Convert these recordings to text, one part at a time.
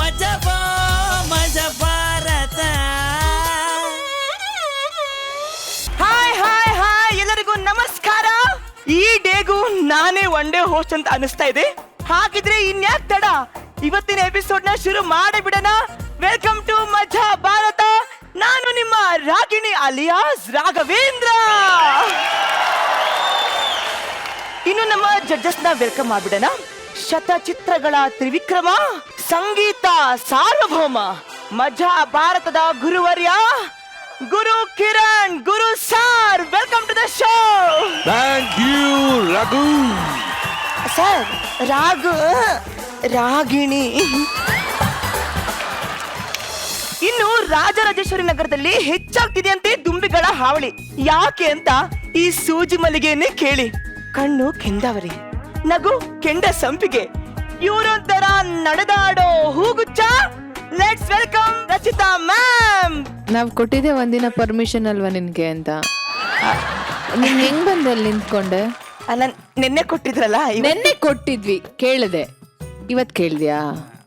ಮಜಬಾ ಮಜ Bharat. Hi hi hi, ಎಲ್ಲರಿಗೂ ನಮಸ್ಕಾರ. ಈ ಡೇಗೂ ನಾನೇ ಒನ್ ಡೇ ಹೋಸ್ಟ್ ಅಂತ ಅನಿಸ್ತಾ ಇದೆ. ಹಾಗಿದ್ರೆ ಇನ್ಯಾಕ್ ತಡ, ಇವತ್ತಿನ ಎಪಿಸೋಡ್ ನ ಶುರು ಮಾಡಿ ಬಿಡೋಣ. Welcome to Majaa Bharat. ನಾನು ನಿಮ್ಮ ರಾಗಿಣಿ ಅಲಿಯಾಸ್ ರಾಘವೇಂದ್ರ. ಇನ್ನು ನಮ್ಮ ಜಡ್ಜಸ್ ನ ವೆಲ್ಕಮ್ ಮಾಡ್ಬಿಡೋಣ. ಶತಚಿತ್ರಗಳ ತ್ರಿವಿಕ್ರಮ, ಸಂಗೀತ ಸಾರ್ವಭೌಮ, ಮಜಾ ಭಾರತದ ಗುರುವರ್ಯ Guru Kiran Guru sir. Welcome to the show. Thank you Raghu sir. Ragini. ಇನ್ನು ರಾಜರಾಜೇಶ್ವರಿ ನಗರದಲ್ಲಿ ಹೆಚ್ಚಾಗ್ತಿದೆಯಂತೆ ದುಂಬಿಗಳ ಹಾವಳಿ. ಯಾಕೆ ಅಂತ ಈ ಸೂಜಿ ಮಲ್ಲಿಗೆಯನ್ನೇ ಕೇಳಿ. ಕಣ್ಣು ಕೆಂದಾವರಿ, ನಗು ಕೆಂಡ ಸಂಪಿಗೆ, ಇವರೊಂಥರ ನಡೆದಾಡೋ ಹೂಗುಚ್ಚ. Let's welcome Rachita ma'am. ನಾವ್ ಕೊಟ್ಟಿದ್ದೆ ಒಂದಿನ ಪರ್ಮಿಷನ್ ಅಲ್ವಾ ನಿನ್ಗೆ ಅಂತ. ನೀನ್ ಹೆಂಗ್ ಬಂದೆ ಅಲ್ಲಿ ನಿಂತ್ಕೊಂಡೆ? ನಾನ್ ನಿನ್ನೆ ಕೊಟ್ಟಿದ್ರಲ್ಲ, ನೆನ್ನೆ ಕೊಟ್ಟಿದ್ವಿ, ಕೇಳಿದೆ. ಇವತ್ ಕೇಳಿದ್ಯಾ?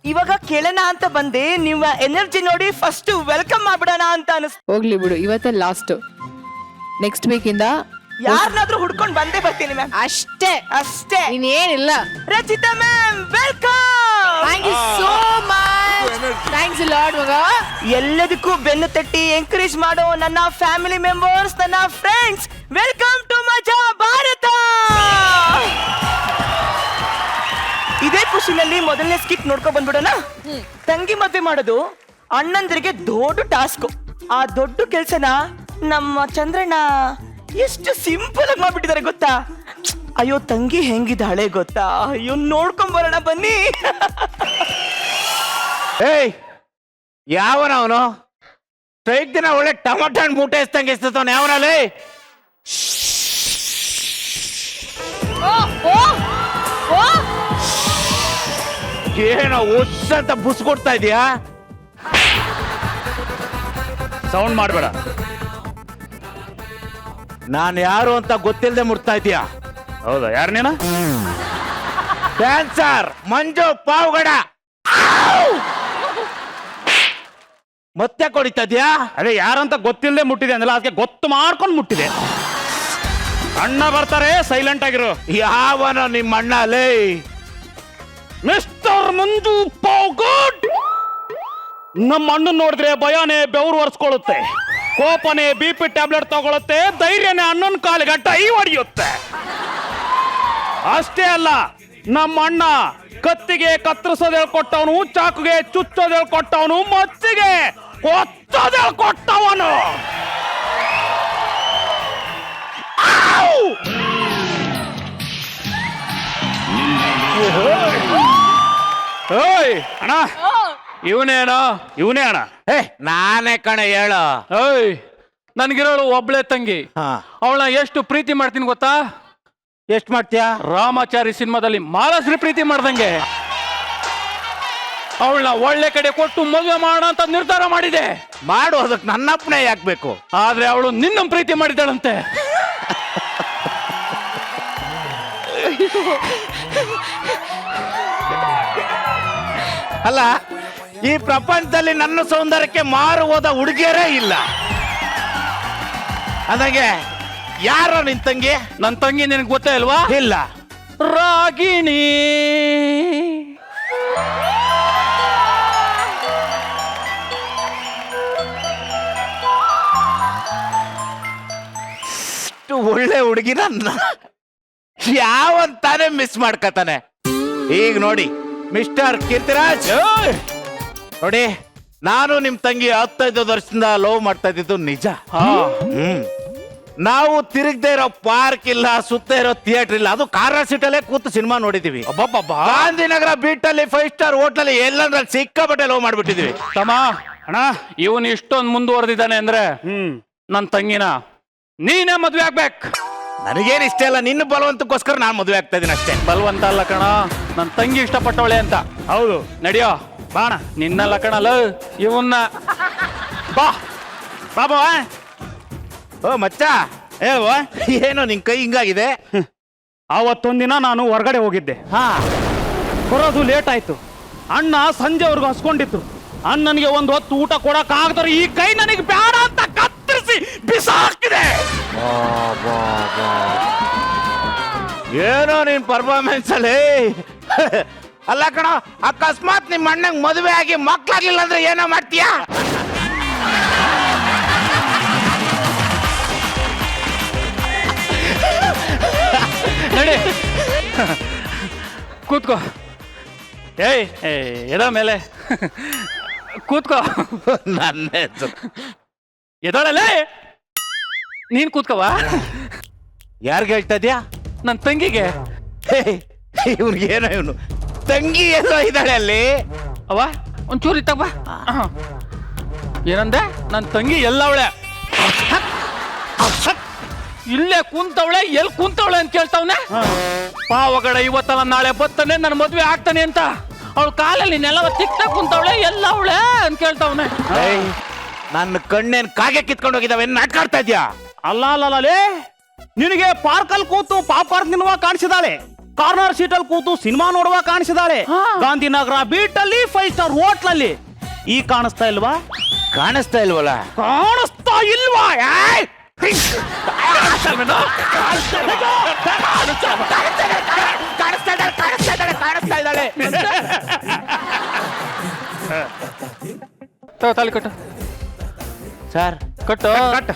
ಇವಾಗ ಕೇಳೋಣ ಅಂತ ಬಂದೆ. ನಿಮ್ಮ ಎನರ್ಜಿ ನೋಡಿ ಫಸ್ಟ್ ವೆಲ್ಕಮ್ ಮಾಡ್ಬಿಡೋಣ ಅಂತ ಅನಿಸ್ತು. ಹೋಗ್ಲಿ ಬಿಡು, ಇವತ್ತೇ ಲಾಸ್ಟ್. ನೆಕ್ಸ್ಟ್ ವೀಕ್ ಇಂದ ಯಾರನ್ನಾದ್ರೂ ಹುಡ್ಕೊಂಡ್ ಬಂದೇ ಬರ್ತೀನಿ ಮ್ಯಾಮ್. ಅಷ್ಟೇ ಅಷ್ಟೇ, ಇನ್ನೇನಿಲ್ಲ. Rachita ma'am welcome. Thank you so much. Thanks lord ಮಗ. ಎಲ್ಲದಕ್ಕೂ ಬೆನ್ನು ತಟ್ಟಿ ಎಂಕರೇಜ್ ಮಾಡೋ ನನ್ನ ಫ್ಯಾಮಿಲಿ ಮೆಂಬರ್ಸ್, ನನ್ನ friends, welcome to Majaa Bharatha. ಇದೇ ಖುಷಿನಲ್ಲಿ ಮೊದಲನೇ ಸ್ಕಿಟ್ ನೋಡ್ಕೊ ಬಂದ್ಬಿಡೋಣ. ತಂಗಿ ಮದ್ವೆ ಮಾಡೋದು ಅಣ್ಣಂದ್ರಿಗೆ ದೊಡ್ಡ ಟಾಸ್ಕ್. ಆ ದೊಡ್ಡ ಕೆಲ್ಸನ ನಮ್ಮ ಚಂದ್ರಣ್ಣ ಎಷ್ಟು ಸಿಂಪಲ್ ಆಗಿ ಮಾಡ್ಬಿಟ್ಟಿದ್ದಾರೆ ಗೊತ್ತಾ. ಅಯ್ಯೋ ತಂಗಿ ಹೆಂಗಿದ್ದಾಳೆ ಗೊತ್ತಾ. ಅಯ್ಯೋ ನೋಡ್ಕೊಂಡ್ ಬರೋಣ ಬನ್ನಿ. ಏಯ್, ಯಾವನವನು? ಸ್ಟ್ರೈಕ್ ದಿನ ಒಳ್ಳೆ ಟೊಮೊಟೊ ಹಣ್ಣು ಮೂಟೆ ಎಸ್ತಂಗೆ ಎಸ್ತವನ ಯಾವನಲ್ಲಿ? ಏನೋ ಉಸ್ ಅಂತ ಬುಸ್ ಕೊಡ್ತಾ ಇದೀಯಾ? ಸೌಂಡ್ ಮಾಡಬೇಡ. ನಾನು ಯಾರು ಅಂತ ಗೊತ್ತಿಲ್ಲದೆ ಮುಟ್ತಾ ಇದೀಯಾ? ಹೌದಾ? ಯಾರು ನೀನು? ಡ್ಯಾನ್ಸರ್ ಮಂಜು ಪಾವಗಡ. ಮತ್ತೆ ಕೊಡಿತಾ ಇದ್ಯಾ? ಅದೇ ಯಾರಂತ ಗೊತ್ತಿಲ್ಲದೆ ಮುಟ್ಟಿದೆ ಅಂದಲ್ಲ, ಅದಕ್ಕೆ ಗೊತ್ತು ಮಾಡ್ಕೊಂಡು ಮುಟ್ಟಿದೆ. ಅಣ್ಣ ಬರ್ತಾರೆ, ಸೈಲೆಂಟ್ ಆಗಿರು. ಯಾವನ ನಿಮ್ಮ ಅಣ್ಣ? ಲೇ ಮಿಸ್ಟರ್ ಮಂಜು ಪಾವ್ಗಡ್. ನಮ್ಮ ಅಣ್ಣ ನೋಡಿದ್ರೆ ಭಯನೇ ಬೆವರು ಒರೆಸ್ಕೊಳ್ಳುತ್ತೆ, ಕೋಪನೇ BP ಟ್ಯಾಬ್ಲೆಟ್ ತಗೊಳುತ್ತೆ, ಧೈರ್ಯನೇ ಅಣ್ಣನ ಕಾಲಿಗೆ ಟೈ ಹೊಡೆಯುತ್ತೆ. ಅಷ್ಟೇ ಅಲ್ಲ, ನಮ್ಮ ಅಣ್ಣ ಕತ್ತಿಗೆ ಕತ್ತರಿಸೋದು ಹೇಳ್ಕೊಟ್ಟವನು, ಚಾಕುಗೆ ಚುಚ್ಚೋದು ಹೇಳ್ಕೊಟ್ಟವನು, ಮಚ್ಚಿಗೆ ಕೊಚ್ಚೋದು ಹೇಳ್ಕೊಟ್ಟವನು. ಅಣ್ಣ ಇವನೇ ಅಣ್ಣ. ನಾನೇ ಕಣೆ, ಹೇಳು. ಏಯ್, ನನ್ಗಿರೋಳು ಒಬ್ಳೆ ತಂಗಿ. ಅವಳನ್ನ ಎಷ್ಟು ಪ್ರೀತಿ ಮಾಡ್ತೀನಿ ಗೊತ್ತಾ? ಎಷ್ಟು ಮಾಡ್ತೀಯಾ? ರಾಮಾಚಾರಿ ಸಿನಿಮಾದಲ್ಲಿ ಮಾಲಾಶ್ರೀ ಪ್ರೀತಿ ಮಾಡ್ದಂಗೆ. ಅವಳನ್ನ ಒಳ್ಳೆ ಕಡೆ ಕೊಟ್ಟು ಮದುವೆ ಮಾಡೋಣ ಅಂತ ನಿರ್ಧಾರ ಮಾಡಿದೆ. ಮಾಡು, ಅದಕ್ಕೆ ನನ್ನಪ್ಪನೇ ಯಾಕಬೇಕು? ಆದ್ರೆ ಅವಳು ನಿನ್ನ ಪ್ರೀತಿ ಮಾಡಿದ್ದಾಳಂತೆ. ಅಲ್ಲ, ಈ ಪ್ರಪಂಚದಲ್ಲಿ ನನ್ನ ಸೌಂದರ್ಯಕ್ಕೆ ಮಾರು ಹೋದ ಹುಡುಗಿಯರೇ ಇಲ್ಲ. ಅದಾಗೆ ಯಾರೋ ನಿನ್ ತಂಗಿ? ನನ್ನ ತಂಗಿ ನಿನಗೆ ಗೊತ್ತೇ ಇಲ್ವಾ? ಇಲ್ಲ. ರಾಗಿಣಿ. ಒಳ್ಳೆ ಹುಡುಗಿನ ಯಾವಂತಾನೆ ಮಿಸ್ ಮಾಡ್ಕತಾನೆ. ಈಗ ನೋಡಿ ಮಿಸ್ಟರ್ ಕೀರ್ತಿರಾಜ್, ನೋಡಿ ನಾನು ನಿಮ್ ತಂಗಿ 15 ವರ್ಷದಿಂದ ಲವ್ ಮಾಡ್ತಾ ಇದ್ದಿದ್ದು ನಿಜ. ನಾವು ತಿರುಗದೆ ಇರೋ ಪಾರ್ಕ್ ಇಲ್ಲ, ಸುತ್ತ ಇರೋ ಥಿಯೇಟರ್ ಇಲ್ಲ, ಅದು ಕಾರ್ ಸೀಟಲ್ಲೇ ಕೂತು ಸಿನಿಮಾ ನೋಡಿದೀವಿ. ಗಾಂಧಿನಗರ ಬೀಟಲ್ಲಿ 5 ಸ್ಟಾರ್ ಹೋಟ್ಲಲ್ಲಿ ಎಲ್ಲಂದ್ರಲ್ಲಿ ಸಿಕ್ಕಾಪಟ್ಟೆ ಲವ್ ಮಾಡ್ಬಿಟ್ಟಿದೀವಿ. ತಮ್ಮ ಅಣ್ಣ, ಇವನ್ ಇಷ್ಟೊಂದು ಮುಂದುವರೆದಿದ್ದಾನೆ ಅಂದ್ರೆ ನನ್ನ ತಂಗಿನ ನೀನೇ ಮದ್ವೆ ಆಗ್ಬೇಕು. ನನಗೇನು ಇಷ್ಟ ಇಲ್ಲ, ನಿನ್ನ ಬಲವಂತಕ್ಕೋಸ್ಕರ ನಾನು ಮದುವೆ ಆಗ್ತಾ ಇದೀನಿ ಅಷ್ಟೇ. ಬಲವಂತ ಅಲ್ಲ ಕಣ, ನನ್ನ ತಂಗಿ ಇಷ್ಟಪಟ್ಟವಳೆ ಅಂತ. ಹೌದು, ನಡಿಯೋ ಬಾಣ. ನಿನ್ನಲ್ಲ ಕಣಲ್ಲ ಇವನ್ನ. ಬಾ ಬಾಬಾ. ಓ ಮಚ್ಚ, ಹೇಳುವ ಏನೋ ನಿನ್ ಕೈ ಹಿಂಗಾಗಿದೆ? ಆವತ್ತೊಂದಿನ ನಾನು ಹೊರಗಡೆ ಹೋಗಿದ್ದೆ. ಹಾ, ಬರೋದು ಲೇಟ್ ಆಯ್ತು. ಅಣ್ಣ ಸಂಜೆವರೆಗೂ ಹಸ್ಕೊಂಡಿದ್ರು. ಅಣ್ಣನಿಗೆ ಒಂದು ಹೊತ್ತು ಊಟ ಕೊಡಕ್ ಆಗದ್ರೆ ಈ ಕೈ ನನಗೆ ಬೇಡ ಅಂತ ಕತ್ತರಿಸಿ ಬಿಸಾಕಿದೆ. ಏನೋ ನೀನ್ ಪರ್ಫಾರ್ಮೆನ್ಸ್ ಅಲ್ಲಿ ಅಲ್ಲ ಕಣ, ಅಕಸ್ಮಾತ್ ನಿಮ್ಮ ಅಣ್ಣಂಗ್ ಮದುವೆ ಆಗಿ ಮಕ್ಳಾಗ್ಲಿಲ್ಲ ಅಂದ್ರೆ ಏನೋ ಮಾಡ್ತೀಯಾ? ನಡಿ ಕೂತ್ಕೋ. ಏಯ್ ಎದ ಮೇಲೆ ಕೂತ್ಕೋ. ನನ್ನೇ ಎದಳಲೇ ನೀನ್ ಕೂತ್ಕೋವಾ? ಯಾರ್ಗೆ ಹೇಳ್ತಾ ಇದ್ಯಾ? ನನ್ನ ತಂಗಿಗೆ. ಇವ್ನಿಗೆ ಏನೋ ಇವನು ತಂಗಿ ಏನೋ ಇದ್ದಾಳೆ ಅಲ್ಲಿ. ಅವ ಒಂಚೂರು ಇತ್ತಪ್ಪ. ಏನಂದೆ? ನನ್ನ ತಂಗಿ ಎಲ್ಲವಳೆ ಇಲ್ಲೇ ಕುಂತವಳೆ, ಎಲ್ಲಿ ಕುಂತವಳೆ ಅಂತ ಕೇಳ್ತಾವನೆ. ಪಾವಗಡ ಇವತ್ತಲ್ಲ ನಾಳೆ ಬತ್ತಾನೆ, ನನ್ನ ಮದ್ವೆ ಆಗ್ತಾನೆ ಅಂತ ಅವಳು ಕಾಲಲ್ಲಿ ನೆಲವ ತಿಕ್ತ ಕುಂತವಳೆ, ಎಲ್ಲವಳೆ ಅಂತ ಕೇಳ್ತಾವನೆ. ನನ್ನ ಕಣ್ಣೇನ್ ಕಾಗೆ ಕಿತ್ಕೊಂಡು ಹೋಗಿದ್ದಾವೆ, ನಾಟಕ ಆಡ್ತಾ ಇದ್ಯಾ? ಅಲ್ಲೇ ನಿನಗೆ ಪಾರ್ಕಲ್ಲಿ ಕೂತು ಪಾಪ್ಕಾರ್ನ್ ತಿನ್ನುವ ಕಾಣಿಸಿದಾಳೆ, ಕಾರ್ನರ್ ಸೀಟಲ್ಲಿ ಕೂತು ಸಿನಿಮಾ ನೋಡುವ ಕಾಣಿಸಿದಾಳೆ, ಗಾಂಧಿನಗರ ಬೀಟಲ್ಲಿ 5 ಸ್ಟಾರ್ ಹೋಟ್ಲಲ್ಲಿ. ಈ ಕಾಣಿಸ್ತಾ ಇಲ್ವಾ? ಕಾಣಿಸ್ತಾ ಇಲ್ವಲ್ಲ? ಕಾಣಿಸ್ತಾ ಇಲ್ವಾ? ಕಾಣಿಸ್ತಾ ಇದ್ದಾಳೆ. ತಾಳಿ ಕಟ್ಟು ಸರ್ ಕಟ್ಟು cut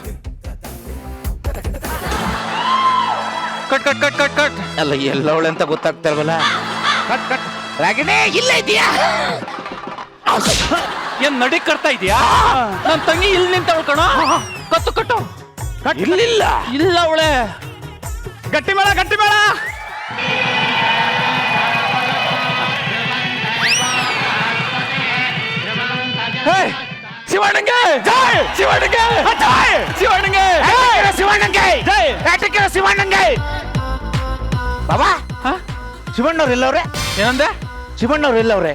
cut cut cut cut cut. ಅಲ್ಲ ಎಲ್ಲವಳೆ ಅಂತ ಗೊತ್ತಾಗ್ತಾ ಇಲ್ವಲ್ಲ? Cut cut. ರಾಗಿಣಿ ಇಲ್ಲ ಇದೆಯಾ? ಏನ್ ನಡಿ ಕಟ್ತಾ ಇದೀಯಾ? ನನ್ ತಂಗಿ ಇಲ್ಲಿ ನಿಂತವಳು ಕಣ. ಕತ್ತು ಕಟ್ಟು. ಇಲ್ಲಿಲ್ಲ. ಇಲ್ಲ ಅವಳೆ. ಗಟ್ಟಿ ಮೇಳ ಗಟ್ಟಿ ಮೇಳ. ಶಿವಣ್ಣಂಗೆ ಜೈ, ಶಿವಣ್ಣಂಗೆ ಜೈ, ಶಿವಣ್ಣಂಗೆ ಶಿವಣ್ಣಂಗೆ ಜೈ, ಶಿವಣ್ಣಂಗೆ. ಬಾಬಾ ಶಿವಣ್ಣವ್ರು ಎಲ್ಲವ್ರೆ? ಏನಂದೆ? ಶಿವಣ್ಣವ್ರು ಎಲ್ಲವ್ರೆ?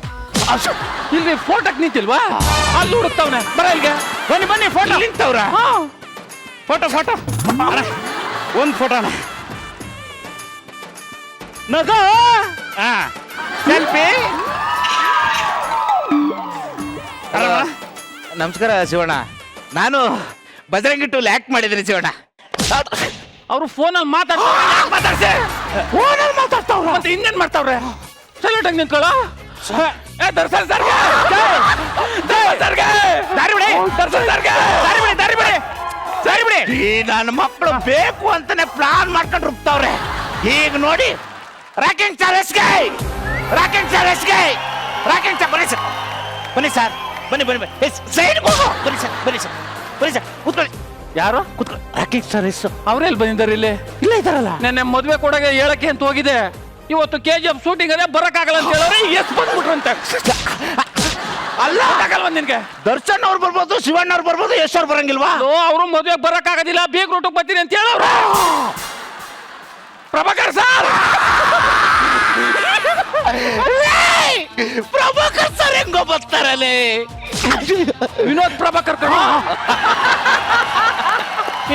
ಇಲ್ಲಿ ಫೋಟೋಕ್ ನಿಂತಿಲ್ವಾ? ಅಲ್ಲಿ ಹುಡುಕ್ತಾವ್ನೆ. ಬರ ಇಲ್ಲಿಗೆ. ಬನ್ನಿ ಬನ್ನಿ ಫೋಟೋ ನಿಂತವ್ರ? ಫೋಟೋ ಫೋಟೋ ಒಂದು ಫೋಟೋನ ನಗ ಸೆಲ್ಫಿ. ನಮಸ್ಕಾರ ಶಿವಣ್ಣ, ನಾನು ಬಜರಂಗಿ ಟೂಲ್ ಆಕ್ಟ್ ಮಾಡಿದ್ದೀನಿ ಶಿವಣ್ಣ. ಅವರು ಫೋನಲ್ಲಿ ಮಾತಾಡ್ತಾರೆ. ಫೋನಲ್ಲಿ ಮಾತಾಡ್ತಾವ್ರ ಮತ್ತೆ ಇನ್ನೇನ್ ಮಾಡ್ತಾವ್ರೆ? ಸೈಲೆಂಟ್ ಆಗಿ ನಿಂತ್ಕೊಳ್ಳೋ. ದರ್ಶನ್ ಸರ್ಗೆ ದಾರಿ ಬಿಡಿ, ದರ್ಶನ್ ಸರ್ಗೆ ದಾರಿ ಬಿಡಿ, ದಾರಿ ಬಿಡಿ, ದಾರಿ ಬಿಡಿ. ಈ ನನ್ನ ಮಕ್ಕಳು ಬೇಕು ಅಂತಾನೆ ಪ್ಲಾನ್ ಮಾಡ್ಕೊಂಡು ರುಬ್ತಾವ್ರೆ. ಈಗ ನೋಡಿ, ರಾಕಿಂಗ್ ಚಾಲೆಸ್ಗೆ, ರಾಕಿಂಗ್ ಚಾಲೆಸ್ಗೆ, ರಾಕಿಂಗ್ ಬನ್ನಿ ಸರ್, ಬನ್ನಿ ಸರ್, ಬನ್ನಿ ಬನ್ನಿ ಬನ್ನಿ, ಸೈಡ್ ಹೋಗು, ಬನ್ನಿ ಸರ್, ಬನ್ನಿ ಸರ್, ಬನ್ನಿ ಸರ್, ಕೂತ್ಕೊಳ್ಳಿ. ಯಾರು? ಕೂತ್ಕೊಳ್ಳಿ. ರಾಕಿಂಗ್ ಸರ್ ಎಸ್ ಅವ್ರೆಲ್ಲಿ ಬಂದಿದ್ದಾರೆ? ಇಲ್ಲಿ ಇಲ್ಲ ಇದ್ದಾರಲ್ಲ. ನೆನ್ನೆ ಮದ್ವೆ ಕೊಡಗೆ ಹೇಳಕ್ಕೆ ಅಂತ ಹೋಗಿದೆ. ಇವತ್ತು KGF ಶೂಟಿಂಗ್ ಅದೇ ಬರಕ್ಕಾಗಲ್ಲ ಅಂತ ಹೇಳೋರೆ ಎಸ್ ಬಂದ್ಬಿಟ್ರಂತೆ. ಅಲ್ಲ ಆಗಲ್ವ ನಿನ್ಗೆ? ದರ್ಶನ್ ಅವ್ರು ಬರ್ಬೋದು, ಶಿವಣ್ಣ ಅವ್ರು ಬರ್ಬೋದು, ಯಶ್ ಅವ್ರು ಬರಂಗಿಲ್ವಾ? ಅವರು ಮದುವೆಗೆ ಬರಕ್ಕಾಗೋದಿಲ್ಲ, ಬೇಗ ರೂಟಕ್ಕೆ ಬರ್ತೀನಿ ಅಂತ ಹೇಳೋರು. ಪ್ರಭಾಕರ್ ಸರ್, ಪ್ರಭಾಕರ್ ಸರ್ ಹೆಂಗೋ ಬರ್ತಾರಲ್ಲೇ? ವಿನೋದ್ ಪ್ರಭಾಕರ್ ಕಣ.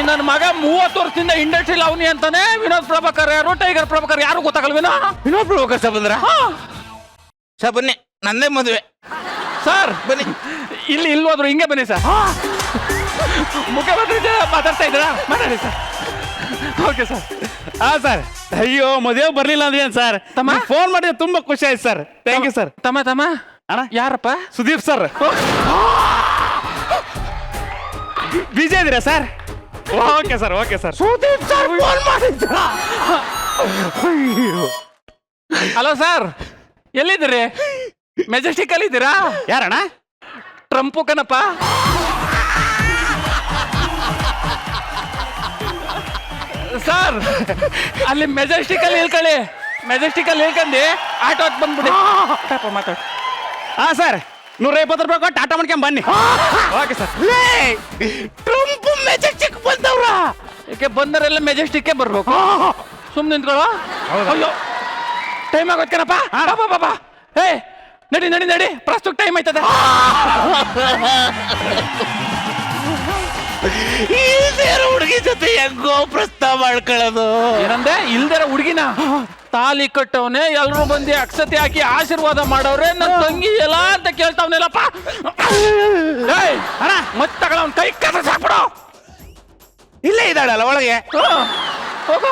ನನ್ನ ಮಗ 30 ವರ್ಷದಿಂದ ಇಂಡಸ್ಟ್ರಿಯಲ್ಲಿ ಅವನಿ ಅಂತಾನೆ. ವಿನೋದ್ ಪ್ರಭಾಕರ್ ಯಾರು, ಟೈಗರ್ ಪ್ರಭಾಕರ್ ಯಾರು ಗೊತ್ತಾಗಲ್ವೇನೋ? ವಿನೋದ್ ಪ್ರಭಾಕರ್ ಸರ್ ಬಂದ್ರ? ಸರ್ ಬನ್ನಿ, ನಂದೇ ಮದುವೆ. ಸರ್ ಬನ್ನಿ, ಇಲ್ಲಿ ಹೋದ್ರು ಹಿಂಗೆ ಬನ್ನಿ ಸರ್. ಮುಖ್ಯಮಂತ್ರಿ ಮಾತಾಡ್ತಾ ಇದ್ದೀರಾ? ಮಾತಾಡಿ ಸರ್. Okay sir. ಸರ್, ಅಯ್ಯೋ ಮದುವೆ ಬರ್ಲಿಲ್ಲ ಅಂದ್ರೆ ಏನ್ ಸರ್? ತಮ್ಮ ಫೋನ್ ಮಾಡಿದ್ರೆ ತುಂಬಾ ಖುಷಿ ಆಯ್ತು ಸರ್. Thank you sir. ತಮ್ಮ ಅಣ್ಣ ಯಾರಪ್ಪ? ಸುದೀಪ್ ಸರ್. ಬಿಜಿ ಇದ್ದೀರಾ sir? Okay sir, okay sir. Sudeep sir phone ಮಾಡಿದ್ರ? ಹಲೋ ಸರ್, ಎಲ್ಲಿದ್ದೀರಿ? ಮೆಜೆಸ್ಟಿಕ್ ಅಲ್ಲಿ ಇದ್ದೀರಾ? ಯಾರಣ್ಣ? ಟ್ರಂಪು ಕಣಪ್ಪ. ಸರ್ ಅಲ್ಲಿ ಮೆಜೆಸ್ಟಿಕ್ ಅಲ್ಲಿ ಇಳ್ಕೊಳ್ಳಿ, ಮೆಜೆಸ್ಟಿಕ್ ಅಲ್ಲಿ ಇಳ್ಕೊಂಡು ಆಟೋ ಹತ್ ಬಂದ್ಬಿಡಿ. ಮಾತಾಡಿ. ಸರ್, 150 ರೂಪಾಯಿ ಕೊಟ್ಟು ಆಟೋ ಮಾಡ್ಕೊಂಡ್ ಬನ್ನಿ. Okay sir. ಟ್ರಂಪ್ ಮೆಜೆಸ್ಟಿಕ್ ಬಂದವ್ರ? ಏಕೆ ಬಂದರೆಲ್ಲ ಮೆಜೆಸ್ಟಿಕ್ಗೆ ಬರ್ಬೇಕು? ಸುಮ್ಮನೆ ನಿಂತ್ಕೊಳ್ಳೋ. ಅಯ್ಯೋ ಟೈಮ್ ಆಗೋತ್ಕನಪ್ಪ. ಬಾಬಾ ಹೇ ನಡಿ ನಡಿ ನಡಿ, ಪ್ರಸ್ತುತ ಟೈಮ್ ಆಯ್ತದೆ. ಇಲ್ದೇರ ಹುಡುಗಿ ಜೊತೆ ಹೆಂಗೋ ಪ್ರಸ್ತಾವ ಮಾಡ್ಕೊಳ್ಳೋದು? ಏನಂದೆ? ಇಲ್ದೇರ ಹುಡುಗಿನ ತಾಲಿ ಕಟ್ಟವನೆ ಎಲ್ರು ಬಂದು ಅಕ್ಷತೆ ಹಾಕಿ ಆಶೀರ್ವಾದ ಮಾಡವ್ರೆ ನನ್ನ ತಂಗಿ ಎಲ್ಲ ಅಂತ ಕೇಳ್ತಾವನೆಲ್ಲಪ್ಪ. ಮತ್ತೆ ತಗೊಳ ಅವ್ನ ಕೈ ಕಸ ಸಾಕ್ಬಿಡು. ಇಲ್ಲೇ ಇದ್ದಾಳಲ್ಲ ಒಳಗೆ, ಹೋಗು.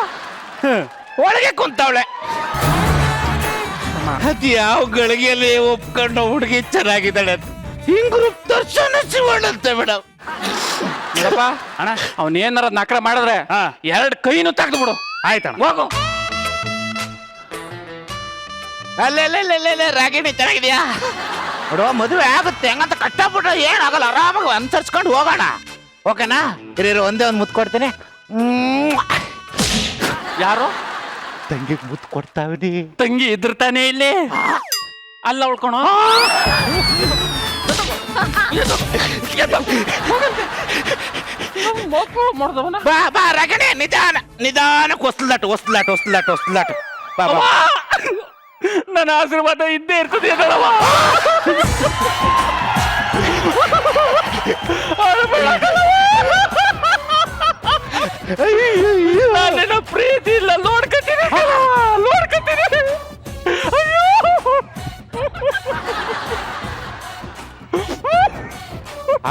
ಒಳಗೆ ಕುಂತವಳೆ. ಅದ್ ಯಾವ ಗಳಿಗೆಯಲ್ಲಿ ಒಪ್ಕೊಂಡು ಹುಡುಗಿ ಚೆನ್ನಾಗಿದ್ದಾಳೆ ಅಂತ ಹಿಂಗ್ರು ದರ್ಶನ ಶಿವಣ್ಣಂತೆ ಮೇಡಮ್. ನೋಡಪ್ಪ ಅಣ್ಣ ಅವನೇನಾರ ನಕರ ಮಾಡಿದ್ರೆ ಹಾ. 2 ಕೈನು ತೆಗೆದು ಬಿಡು. ಆಯ್ತಣ್ಣ. ಹೋಗು. ಅಲ್ಲೇ ರಾಗಿಣಿ ಚೆನ್ನಾಗಿದ್ಯಾ ನೋಡುವ, ಮದುವೆ ಆಗುತ್ತೆ ಹೆಂಗಂತ ಕಷ್ಟಪಟ್ಟು ಏನಾಗಲ್ಲ, ಆರಾಮಾಗಿ ಅನುಸರಿಸ್ಕೊಂಡು ಹೋಗೋಣ. ಓಕೆನಾ? ಹಿರಿಯರು ಒಂದೇ ಒಂದು ಮುತ್ತು ಕೊಡ್ತೇನೆ. ಯಾರು ತಂಗಿಗೆ ಮುತ್ತು ಕೊಡ್ತಾವಿನಿ. ತಂಗಿ ಇದ್ರ ತಾನೇ ಇಲ್ಲಿ ಅಲ್ಲ ಉಳ್ಕೊಣ. ಬಾ ಬಾ ರಾಗಿಣಿ, ನಿಧಾನ ನಿಧಾನಕ್ಕೆ ಹೊಸ್ಲಾಟು ಹೊಸ್ಲಾಟು ಹೊಸ್ಲಾಟು ಹೊಸ್ಲಾಟು. ಬಾ ಬಾ. ನನ್ನ ಆಶೀರ್ವಾದ ಇದ್ದೇ ಇರ್ತದೆ ಅದಳವ. ನನ್ನ ಪ್ರೀತಿ ಇಲ್ಲ ನೋಡ್ಕತ್ತೀನಿ ನೋಡ್ಕತ್ತೀನಿ. ಅಯ್ಯೋ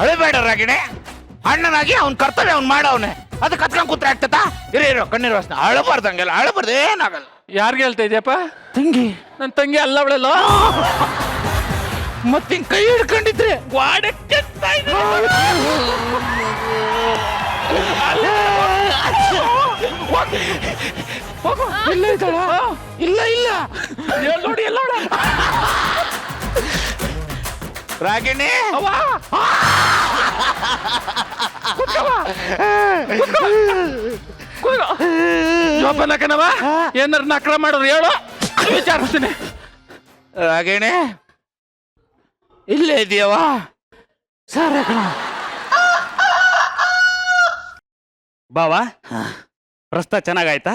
ಅಳಬೇಡ ರಾಗಿಣಿ, ಅಣ್ಣನಾಗಿ ಅವ್ನ ಕರ್ತವ್ಯ ಅವ್ನು ಮಾಡವನೆ, ಅದು ಕತ್ಕೊಂಡ್ ಕೂತ್ರೆ ಆಗ್ತದ? ಇರೋ ಕಣ್ಣೀರು ವಾಸನೆ. ಅಳಬಾರ್ದಂಗೆಲ್ಲ, ಅಳಬಾರ್ದು, ಏನಾಗಲ್ಲ. ಯಾರಿಗೆ ಹೇಳ್ತಾ ಇದೆಯಪ್ಪ? ತಂಗಿ, ನನ್ನ ತಂಗಿ ಅಲ್ಲ ಅವಳೆಲ್ಲ. ಮತ್ತೆ ಕೈ ಹಿಡ್ಕೊಂಡಿದ್ರೆ ವಾಡಕ್ಕೆ ಇಲ್ಲ ಇದ್ದಾಳ? ಇಲ್ಲ ಇಲ್ಲ, ನೋಡಿ ಎಲ್ಲ ರಾಗಿಣಿ ಜೋಪಾನಕನವ ಏನಾರು ನಕರ ಮಾಡೋರು ಹೇಳು, ವಿಚಾರಿಸ್ತೀನಿ. ರಾಗಿಣಿ ಇಲ್ಲೇ ಇದೆಯವ? ಸರಿ ಕಣ. ಬಾವಾ ಪ್ರಸ್ತ ಚೆನ್ನಾಗಾಯ್ತಾ?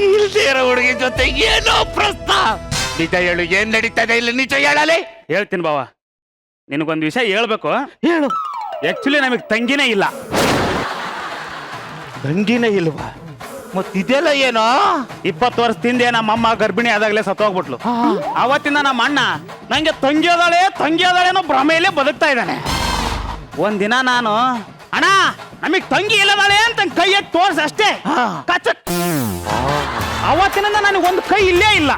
ಇಲ್ದೇ ಇರೋ ಹುಡುಗಿ ಜೊತೆ ಏನೋ ಪ್ರಸ್ತಾವ. ನಿಜ ಹೇಳು, ಏನ್ ನಡೀತದೆ ಇಲ್ಲಿ? ನಿಜ ಹೇಳಲಿ. ಹೇಳ್ತೀನಿ ಬಾವಾ, ನಿನಗೊಂದು ವಿಷಯ ಹೇಳ್ಬೇಕು. ಹೇಳು. ಆಕ್ಚುಲಿ ನಮಗೆ ತಂಗಿನೇ ಇಲ್ಲ. ತಂಗಿನೇ ಇಲ್ವಾ? ಮತ್ತಿದೆಲ್ಲ ಏನೋ? 20 ವರ್ಷದಿಂದ ನಮ್ಮಮ್ಮ ಗರ್ಭಿಣಿ ಆದಾಗಲೇ ಸತ್ತೋಗ್ಬಿಟ್ಲು. ಅವತ್ತಿಂದ ನಮ್ಮ ಅಣ್ಣ ನಂಗೆ ತಂಗಿ ಅದಾಳೆ ಅನ್ನೋ ಭ್ರಮೆಯಲ್ಲೇ ಬದುಕ್ತಾ ಇದ್ದಾನೆ. ಒಂದಿನ ನಾನು ಅಣ್ಣ ನಮಗ್ ತಂಗಿ ಇಲ್ಲದಾಳೆ ಅಂತ ಕೈ ಎತ್ತಿ ತೋರ್ಸ ಅಷ್ಟೇ, ಕಚಕ್. ಅವತ್ತಿನಿಂದ ನನಗೊಂದು ಕೈ ಇಲ್ಲೇ ಇಲ್ಲ.